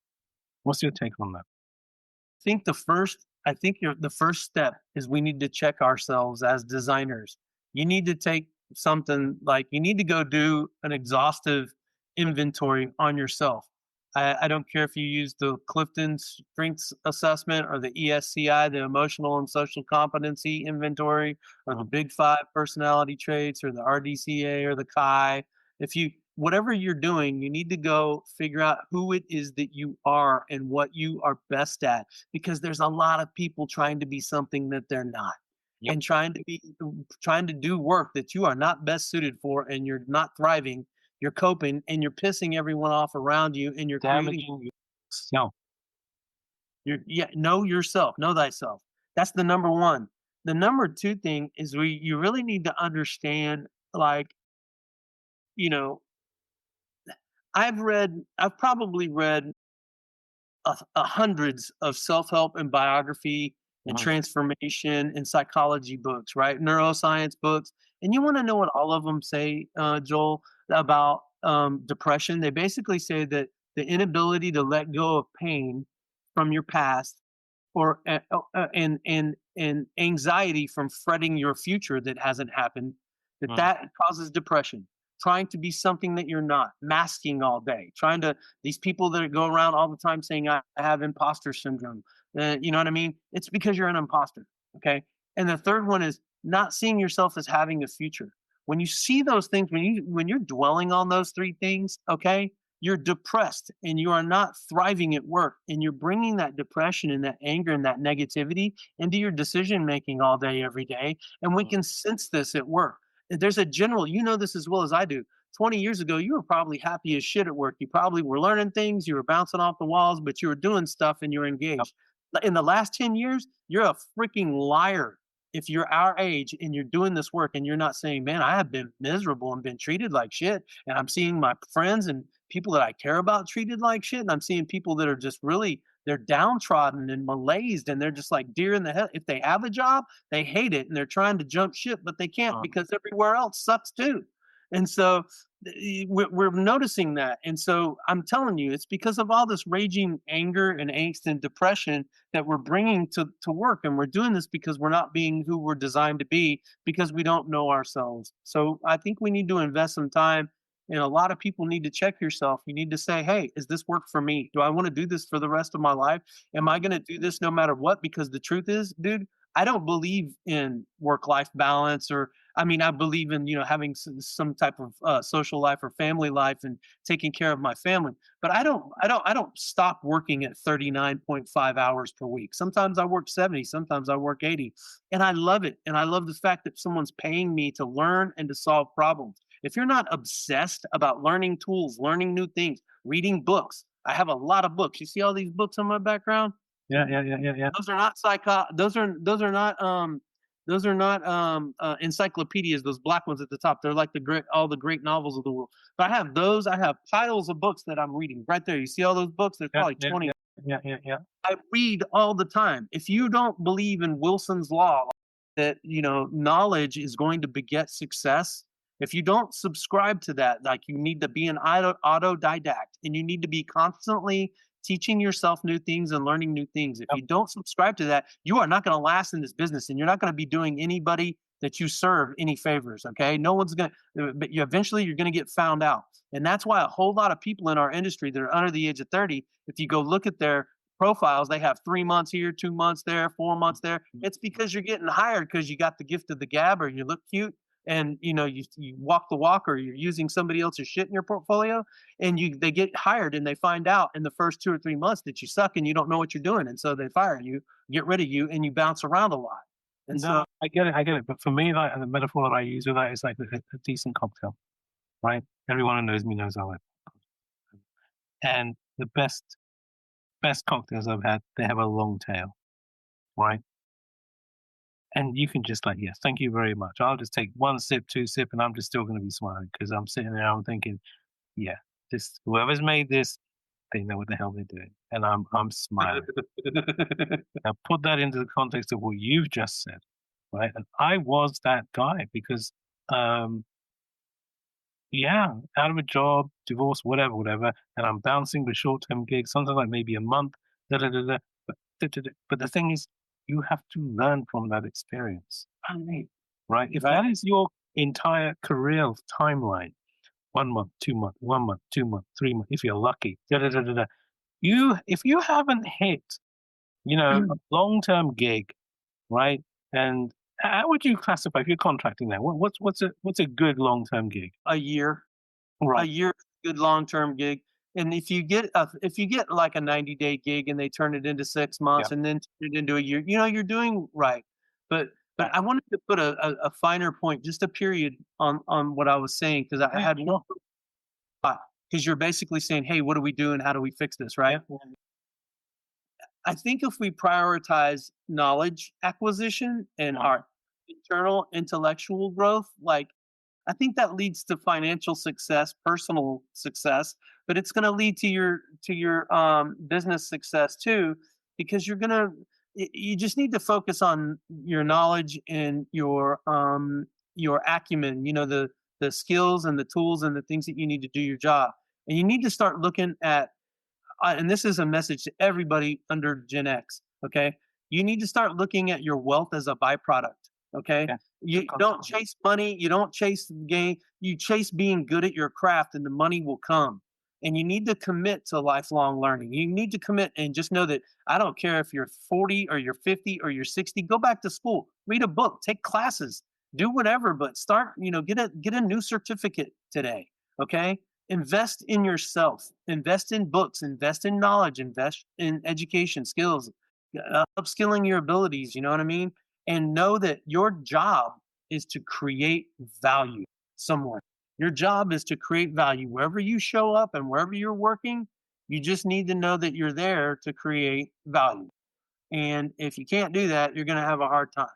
What's your take on that? I think the first step is we need to check ourselves as designers. You need to take something like you need to go do an exhaustive inventory on yourself. I don't care if you use the Clifton Strengths Assessment or the ESCI, the Emotional and Social Competency Inventory, or the Mhm. Big Five personality traits, or the RDCA or the CHI. If you whatever you're doing, you need to go figure out who it is that you are and what you are best at, because there's a lot of people trying to be something that they're not, Yep. and trying to do work that you are not best suited for, and you're not thriving, you're coping, and you're pissing everyone off around you, and you're creating Damaging yourself. your yeah, know yourself, know thyself. That's the number one. The number two thing is you really need to understand, like, you know, I've probably read hundreds of self-help and biography and Mhm. transformation and psychology books, right? Neuroscience books. And you want to know what all of them say, Joel, about depression? They basically say that the inability to let go of pain from your past, or and and anxiety from fretting your future that hasn't happened, that Mm. that causes depression. Trying to be something that you're not, masking all day, trying to these people that go around all the time saying I have imposter syndrome. You know what I mean? It's because you're an imposter. Okay. And the third one is not seeing yourself as having a future. When you see those things, when you're dwelling on those three things, okay, you're depressed and you are not thriving at work, and you're bringing that depression and that anger and that negativity into your decision making all day every day, and we Mm. can sense this at work. There's a general, you know this as well as I do. 20 years ago, you were probably happy as shit at work. You probably were learning things, you were bouncing off the walls, but you were doing stuff and you're Yep. engaged. In the last 10 years, you're a freaking liar if you're our age and you're doing this work and you're not saying, man, I have been miserable and been treated like shit. And I'm seeing my friends and people that I care about treated like shit. And I'm seeing people that are just really, they're downtrodden and malaised and they're just like deer in the head. If they have a job, they hate it and they're trying to jump ship, but they can't Mm. because everywhere else sucks too. And so we're noticing that. And so I'm telling you, it's because of all this raging anger and angst and depression that we're bringing to work. And we're doing this because we're not being who we're designed to be, because we don't know ourselves. So I think we need to invest some time. And a lot of people need to check yourself. You need to say, hey, is this work for me? Do I want to do this for the rest of my life? Am I going to do this no matter what? Because the truth is, dude, I don't believe in work-life balance, or I mean, I believe in, having some type of social life or family life and taking care of my family. But I don't stop working at 39.5 hours per week. Sometimes I work 70, sometimes I work 80, and I love it. And I love the fact that someone's paying me to learn and to solve problems. If you're not obsessed about learning tools, learning new things, reading books, I have a lot of books. You see all these books on my background? Yeah, yeah, yeah, yeah, yeah. Those are not encyclopedias, those black ones at the top. They're like all the great novels of the world. But I have those. I have piles of books that I'm reading right there. You see all those books? There's Yeah, probably yeah, 20. yeah, yeah, yeah, yeah. I read all the time. If you don't believe in Wilson's law that, knowledge is going to beget success, if you don't subscribe to that, like, you need to be an autodidact and you need to be constantly teaching yourself new things and learning new things. If Yep. you don't subscribe to that, you are not going to last in this business, and you're not going to be doing anybody that you serve any favors. Okay. No one's going to, but eventually you're going to get found out. And that's why a whole lot of people in our industry that are under the age of 30, if you go look at their profiles, they have 3 months here, 2 months there, 4 months there. It's because you're getting hired because you got the gift of the gab, or you look cute, and you walk the walk, or you're using somebody else's shit in your portfolio, and they get hired and they find out in the first 2 or 3 months that you suck and you don't know what you're doing, and so they fire you, get rid of you, and you bounce around a lot. And No, so I get it, I get it. But for me, like, the metaphor that I use with that is like a decent cocktail, right? Everyone who knows me knows I like. And the best cocktails I've had, they have a long tail, right? And you can just like, yes, thank you very much. I'll just take one sip, two sip, and I'm just still going to be smiling because I'm sitting there, I'm thinking, yeah, this whoever's made this, they know what the hell they're doing, and I'm smiling. Now put that into the context of what you've just said, right? And I was that guy because, um, yeah, out of a job, divorce, whatever, whatever, and I'm bouncing with short-term gigs, something like maybe a month, da da da da. But, but the thing is, you have to learn from that experience, right, right? If right. that is your entire career timeline, 1 month, 2 month, 1 month, 2 month, 3 month, if you're lucky, da da da da da. If you haven't hit, a long-term gig, right? And how would you classify if you're contracting now? What's a good long-term gig? A year. A Right. year is a good long-term gig. And if you get like a 90-day gig and they turn it into 6 Yeah. months and then turn it into a year, you're doing right. But Right. I wanted to put a finer point, just a period on what I was saying, because I Yeah, had one sure. thought, because you're basically saying, hey, what do we do and how do we fix this, Yeah. right? I think if we prioritize knowledge acquisition and Mhm. our internal intellectual growth, like, I think that leads to financial success, personal success, but it's going to lead to your business success too, because you just need to focus on your knowledge and your acumen, the skills and the tools and the things that you need to do your job. And you need to start looking at, and this is a message to everybody under Gen X. Okay, You need to start looking at your wealth as a byproduct. Okay. Yeah. You don't chase money. You don't chase gain. You chase being good at your craft, and the money will come. And you need to commit to lifelong learning. You need to commit and just know that I don't care if you're 40 or you're 50 or you're 60, go back to school, read a book, take classes, do whatever, but start, get a new certificate today. Okay. Invest in yourself, invest in books, invest in knowledge, invest in education, skills, upskilling your abilities. You know what I mean? And know that your job is to create value somewhere. Your job is to create value wherever you show up and wherever you're working. You just need to know that you're there to create value. And if you can't do that, you're going to have a hard time.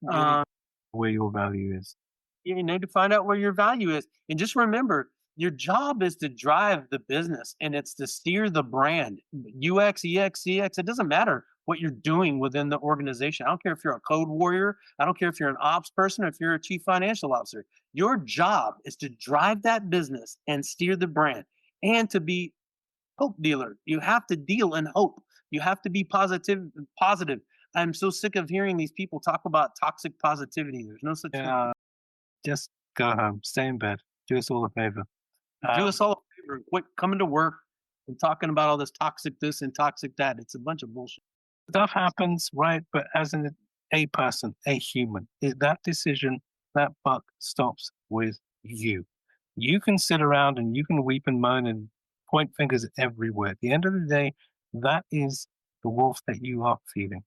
You need Um, where your value is. you need to find out where your value is. And just remember, your job is to drive the business and it's to steer the brand. UX, EX, CX, it doesn't matter what you're doing within the organization. I don't care if you're a code warrior. I don't care if you're an ops person or if you're a chief financial officer. Your job is to drive that business and steer the brand and to be hope dealer. You have to deal in hope. You have to be positive. I'm so sick of hearing these people talk about toxic positivity. There's no such thing. Yeah. Just go home, stay in bed, do us all a favor. Do Um, us all a favor and quit coming to work and talking about all this toxic this and toxic that. It's a bunch of bullshit. Stuff happens, right? But as a person, a human, that decision, that buck stops with you. You can sit around and you can weep and moan and point fingers everywhere. At the end of the day, that is the wolf that you are feeding,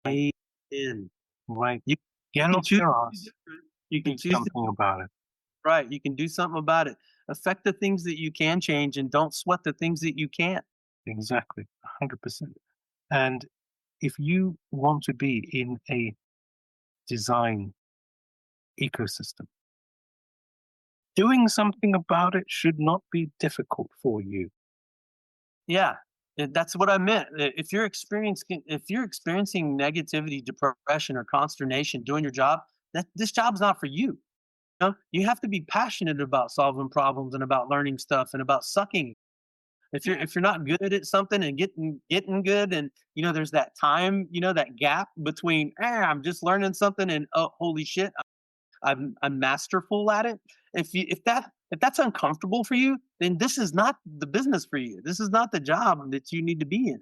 right? Amen. Right? You Get can off choose your to be ass, different. You can do choose to something about it. right. You can do something about it. Affect the things that you can change and don't sweat the things that you can't. Exactly, 100%. And if you want to be in a design ecosystem, doing something about it should not be difficult for you. Yeah. That's what I meant. If you're experiencing negativity, depression, or consternation doing your job, that this job's not for you. You have to be passionate about solving problems and about learning stuff and about sucking. If you're not good at something and getting good, and there's that time, that gap between I'm just learning something and oh holy shit, I'm masterful at it. If that's uncomfortable for you, then this is not the business for you. This is not the job that you need to be in.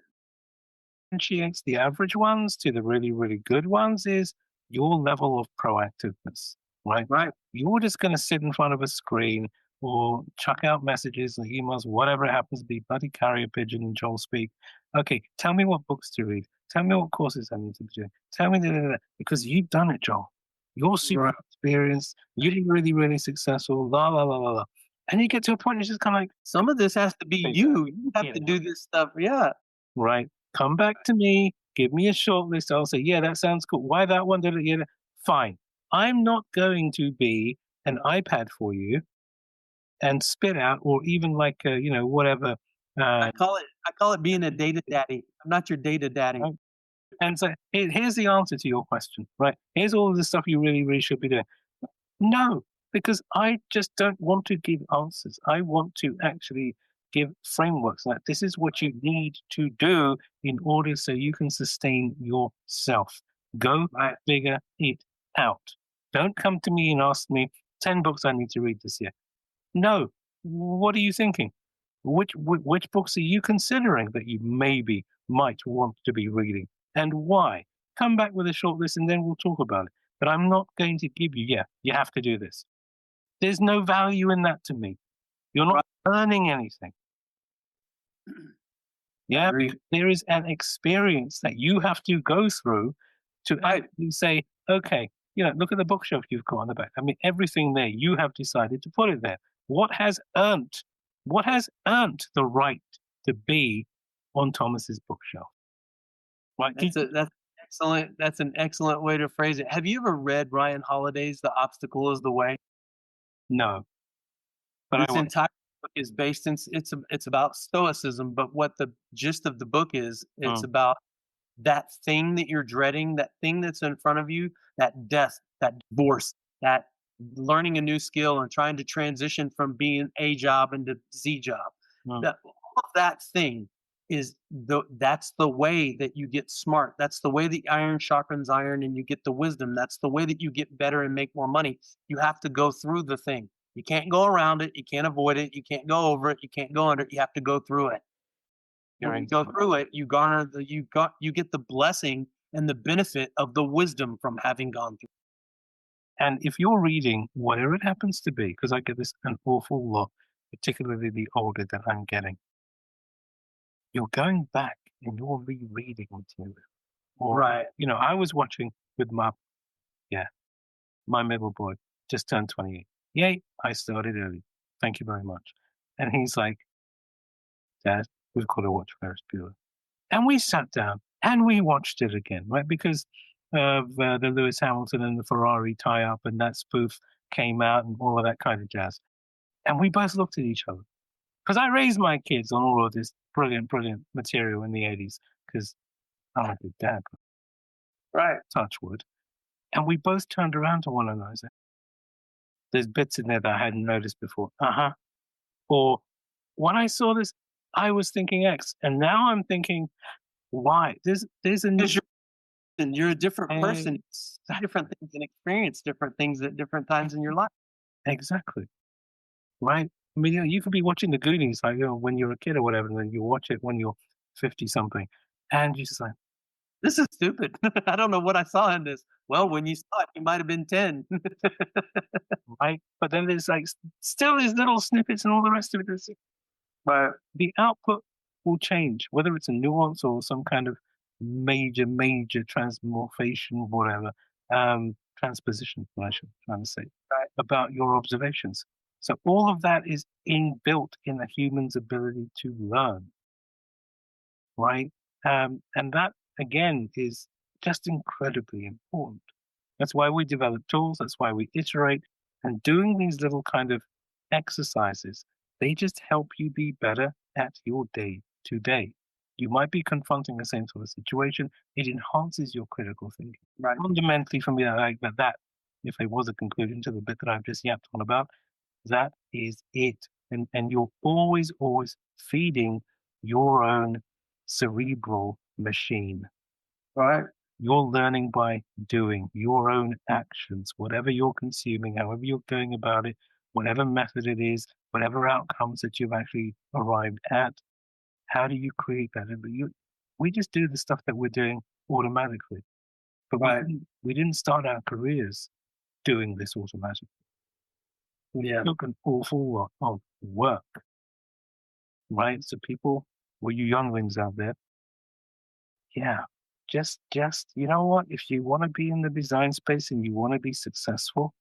Differentiates the average ones to the really, really good ones is your level of proactiveness, right? Right. You're just going to sit in front of a screen or chuck out messages or emails, whatever it happens to be, bloody carrier pigeon and Joel speak. Okay, tell me what books to read. Tell me what courses I need to be doing. Tell me that because you've done it, Joel. You're super Right. experienced. You're really, really successful. La la la la la. And you get to a point, it's just kind of like, Some of this has to be "Hey, you. You have you to know, do this stuff. Yeah. right? Come back to me, give me a short list. I'll say, yeah, that sounds cool. Why that one? Yeah, fine. I'm not going to be an iPad for you and spit out, or even like, whatever. I Uh, call it I call it being a data daddy. I'm not your data daddy. right? And so here's the answer to your question, right? Here's all of the stuff you really, really should be doing. No, because I just don't want to give answers. I want to actually give frameworks like this is what you need to do in order so you can sustain yourself. Go Right. figure it out. Don't come to me and ask me 10 books I need to read this year. No. What are you thinking? Which books are you considering that you maybe might want to be reading and why? Come back with a short list and then we'll talk about it. But I'm not going to give you, yeah, you have to do this. There's no value in that to me. You're not Right. earning anything. I Yeah, agree. there is an experience that you have to go through to Right. actually say, okay, look at the bookshelf you've got on the back. I mean, everything there, you have decided to put it there. What has earned, what has earned the right to be on Thomas's bookshelf? Right? That's an excellent way to phrase it. Have you ever read Ryan Holiday's The Obstacle is the Way? No, but I This want. entire book is based in it's about stoicism, but what the gist of the book is, it's Mm, about that thing that you're dreading, that thing that's in front of you, that death, that divorce, that learning a new skill and trying to transition from being A job into Z job. mm, That all of that thing, that's the way that you get smart. That's the way the iron sharpens iron and you get the wisdom. That's the way that you get better and make more money. You have to go through the thing. You can't go around it. You can't avoid it. You can't go over it. You can't go under it. You have to go through it. When you go through it, you get the blessing and the benefit of the wisdom from having gone through. And if you're reading, whatever it happens to be, because I get this an awful lot, particularly the older that I'm getting, you're going back and you're rereading material. Or, Right. I was watching with yeah, my middle boy just turned 28. Yay, I started early. Thank you very much. And he's like, Dad, we've got to watch Ferris Bueller. And we sat down and we watched it again, right? Because of the Lewis Hamilton and the Ferrari tie up, and that spoof came out and all of that kind of jazz. And we both looked at each other because I raised my kids on all of this brilliant, brilliant material in the 80s because I'm a good dad, Right. touch wood. And we both turned around to one another and said, there's bits in there that I hadn't noticed before. Uh-huh. Or when I saw this, I was thinking X, and now I'm thinking Y. There's a new Because you're a different person. Ex- Different things and experience different things at different times in your life. exactly, right? I mean, you could be watching the Goonies like when you're a kid or whatever, and then you watch it when you're 50 something, and you're just like, This is stupid. I don't know what I saw in this. Well, when you saw it, you might have been 10. right? But then there's like still these little snippets and all the rest of it. But the output will change, whether it's a nuance or some kind of major, major transmorphation, whatever, transposition, I should trying to say, right, about your observations. So all of that is inbuilt in the human's ability to learn, right? And that again is just incredibly important. That's why we develop tools. That's why we iterate. And doing these little kind of exercises, they just help you be better at your day to day. You might be confronting the same sort of situation. It enhances your critical thinking. Right. Fundamentally, for me, I like that, if there was a conclusion to the bit that I've just yapped on about, that is it. And you're always, always feeding your own cerebral machine. Right. You're learning by doing your own actions, whatever you're consuming, however you're going about it, whatever method it is, whatever outcomes that you've actually arrived at. How do you create that? We just do the stuff that we're doing automatically. But Right. we didn't start our careers doing this automatically. Yeah. It took an awful lot of work, right? So people, well, you younglings out there, yeah, just you know what? If you want to be in the design space and you want to be successful,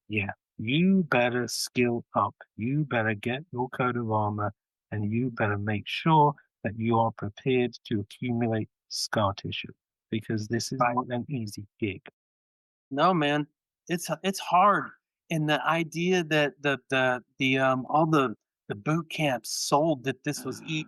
yeah, you better skill up. You better get your coat of armor, and you better make sure that you are prepared to accumulate scar tissue because this is Right. not an easy gig. No, man, it's hard, and the idea that all the boot camps sold that this was easy.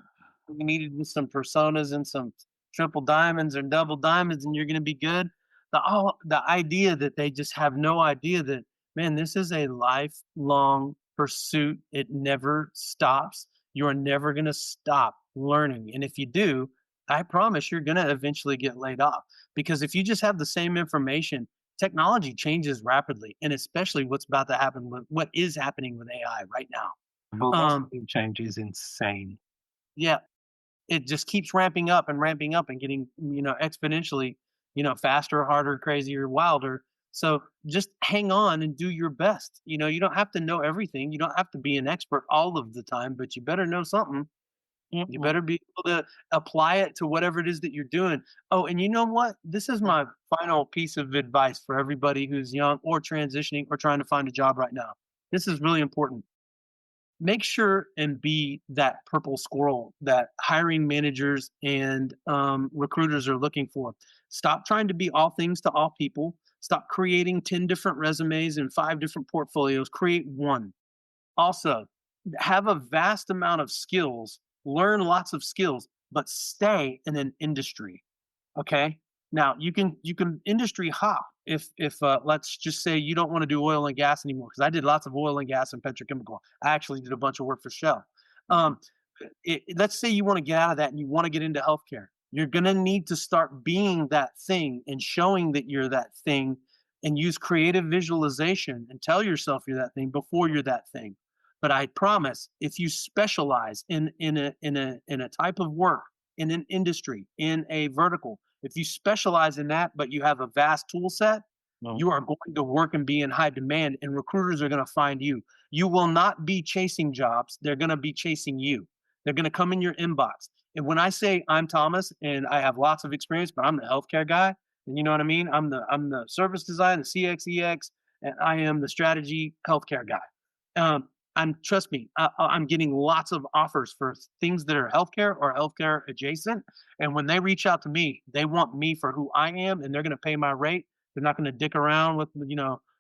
You needed just some personas and some triple diamonds or double diamonds, and you're going to be good. The idea that they just have no idea that, man, this is a lifelong pursuit. It never stops. You are never going to stop learning, and if you do, I promise you're going to eventually get laid off, because if you just have the same information, technology changes rapidly, and especially what's about to happen with what is happening with AI right now. Um, Velocity change is insane. yeah, it just keeps ramping up and getting, exponentially, faster, harder, crazier, wilder. So just hang on and do your best. You don't have to know everything. You don't have to be an expert all of the time, but you better know something. You Mm-mm. better be able to apply it to whatever it is that you're doing. Oh, and you know what? This is my final piece of advice for everybody who's young or transitioning or trying to find a job right now. This is really important. Make sure and be that purple squirrel that hiring managers and recruiters are looking for. Stop trying to be all things to all people. Stop creating 10 different resumes and 5 different portfolios. Create one. Also, have a vast amount of skills, learn lots of skills, but stay in an industry. Okay. Now you can industry hop if let's just say you don't want to do oil and gas anymore, because I did lots of oil and gas and petrochemical. I actually did a bunch of work for Shell. Um, let's say you want to get out of that and you want to get into healthcare. You're going to need to start being that thing and showing that you're that thing, and use creative visualization and tell yourself you're that thing before you're that thing. But I promise, if you specialize in a type of work, in an industry, in a vertical, if you specialize in that, but you have a vast tool set, No. you are going to work and be in high demand, and recruiters are going to find you. You will not be chasing jobs, they're going to be chasing you. They're going to come in your inbox. And when I say I'm Thomas and I have lots of experience, but I'm the healthcare guy, and you know what I mean? I'm the service design, the CXEX, and I am the strategy healthcare guy. I'm trust me, I'm getting lots of offers for things that are healthcare or healthcare adjacent. And when they reach out to me, they want me for who I am, and they're going to pay my rate. They're not going to dick around with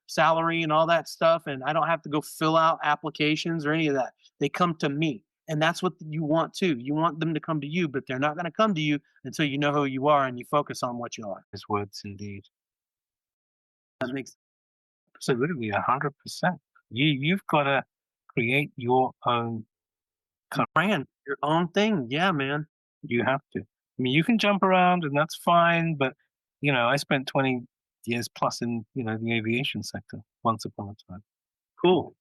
salary and all that stuff, and I don't have to go fill out applications or any of that. They come to me. And that's what you want too. You want them to come to you, but they're not going to come to you until you know who you are and you focus on what you are. His words indeed. That makes Absolutely, 100%. You've got to create your own. brand, your own thing. Yeah, man. You have to. I mean, you can jump around and that's fine, but I spent 20 years plus in the aviation sector once upon a time. Cool.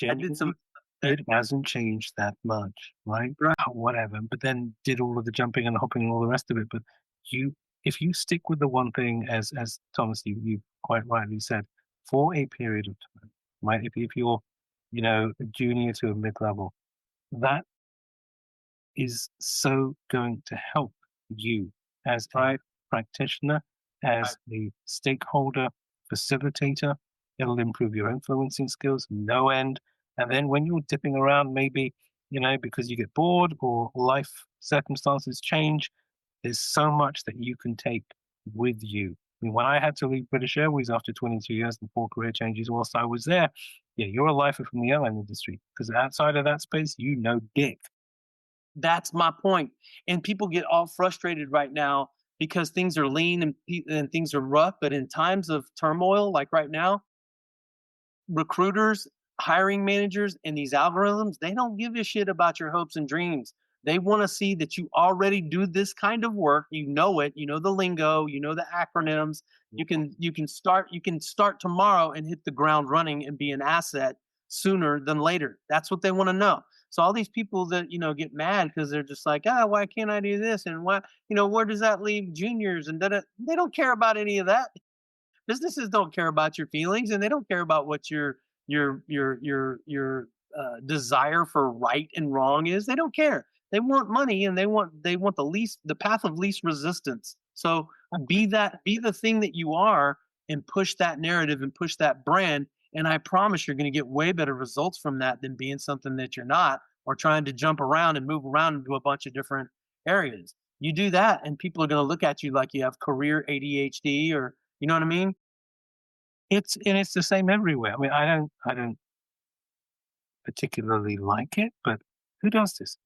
I did Genuinely, some it hasn't changed that much, right? right. Whatever. But then did all of the jumping and hopping and all the rest of it. But you, if you stick with the one thing, as Thomas, you quite rightly said, for a period of time, right? If you're, a junior to a mid level, that is so going to help you as a Right. practitioner, as a stakeholder, facilitator. It'll improve your influencing skills no end. And then when you're dipping around, maybe, because you get bored or life circumstances change, there's so much that you can take with you. I mean, when I had to leave British Airways after 22 years and 4 career changes whilst I was there, yeah, you're a lifer from the airline industry because outside of that space, dick. That's my point. And people get all frustrated right now because things are lean and things are rough. But in times of turmoil, like right now, recruiters, hiring managers, and these algorithms, they don't give a shit about your hopes and dreams. They want to see that you already do this kind of work. You know it. You know the lingo. You know the acronyms. You can start tomorrow and hit the ground running and be an asset sooner than later. That's what they want to know. So all these people that get mad because they're just like, why can't I do this? And why, where does that leave juniors? And they don't care about any of that. Businesses don't care about your feelings, and they don't care about what your desire for right and wrong is. They don't care. They want money, and they want the path of least resistance. So be the thing that you are, and push that narrative and push that brand. And I promise you're going to get way better results from that than being something that you're not, or trying to jump around and move around into a bunch of different areas. You do that, and people are going to look at you like you have career ADHD, or you know what I mean? It's the same everywhere. I mean, I don't particularly like it, but who does this?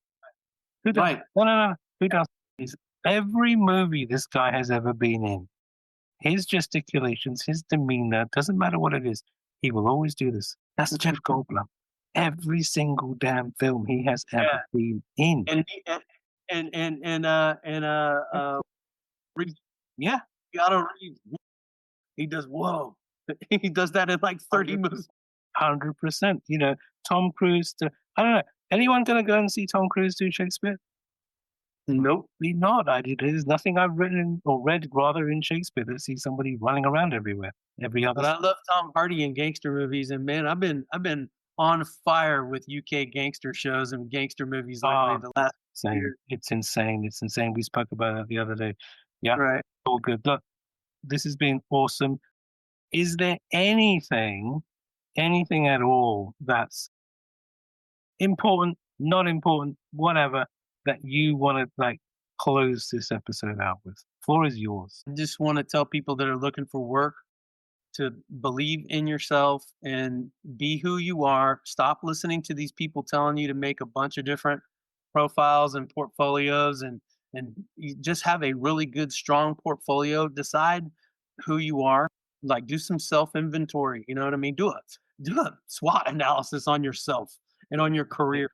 Who does? Right. No, no, no. Who does this? Every movie this guy has ever been in, his gesticulations, his demeanor, doesn't matter what it is, he will always do this. That's Jeff Goldblum. Every single damn film he has Yeah. ever been in. And Reed, Yeah, Keanu Reeves, he does whoa. He does that in like 30 movies. 100%. Tom Cruise. I don't know. Anyone gonna go and see Tom Cruise do Shakespeare? Nope. Probably not. There's nothing I've written or read rather in Shakespeare that sees somebody running around everywhere. Every other But I love Tom Hardy in gangster movies, and man, I've been on fire with UK gangster shows and gangster movies lately. The last insane. year, It's insane. It's insane. We spoke about it the other day. Yeah, right? all good. Look, this has been awesome. Is there anything at all that's important, not important, whatever, that you want to close this episode out with? Floor is yours. I just want to tell people that are looking for work to believe in yourself and be who you are. Stop listening to these people telling you to make a bunch of different profiles and portfolios, and you just have a really good strong portfolio. Decide who you are. Like, do some self inventory. You know what I mean? Do a SWOT analysis on yourself and on your career.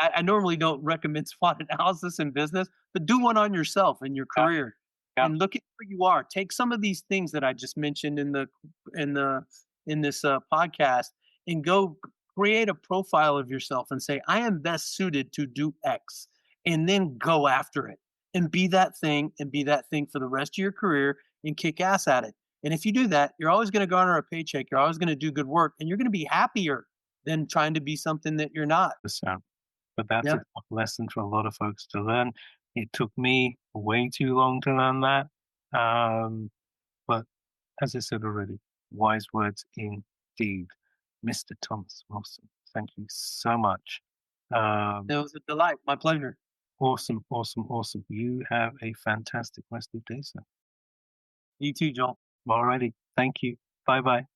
I normally don't recommend SWOT analysis in business, but do one on yourself in your Yeah, career yeah, and look at where you are. Take some of these things that I just mentioned in the in this podcast and go create a profile of yourself and say, I am best suited to do X, and then go after it and be that thing for the rest of your career and kick ass at it. And if you do that, you're always going to garner a paycheck. You're always going to do good work, and you're going to be happier than trying to be something that you're not. so, but that's a Yeah. tough lesson for a lot of folks to learn. It took me way too long to learn that. But as I said already, wise words indeed. Mr. Thomas Wilson, thank you so much. It was a delight. My pleasure. Awesome, awesome, awesome. You have a fantastic rest of the day, sir. You too, Joel. Alrighty. Thank you. Bye bye.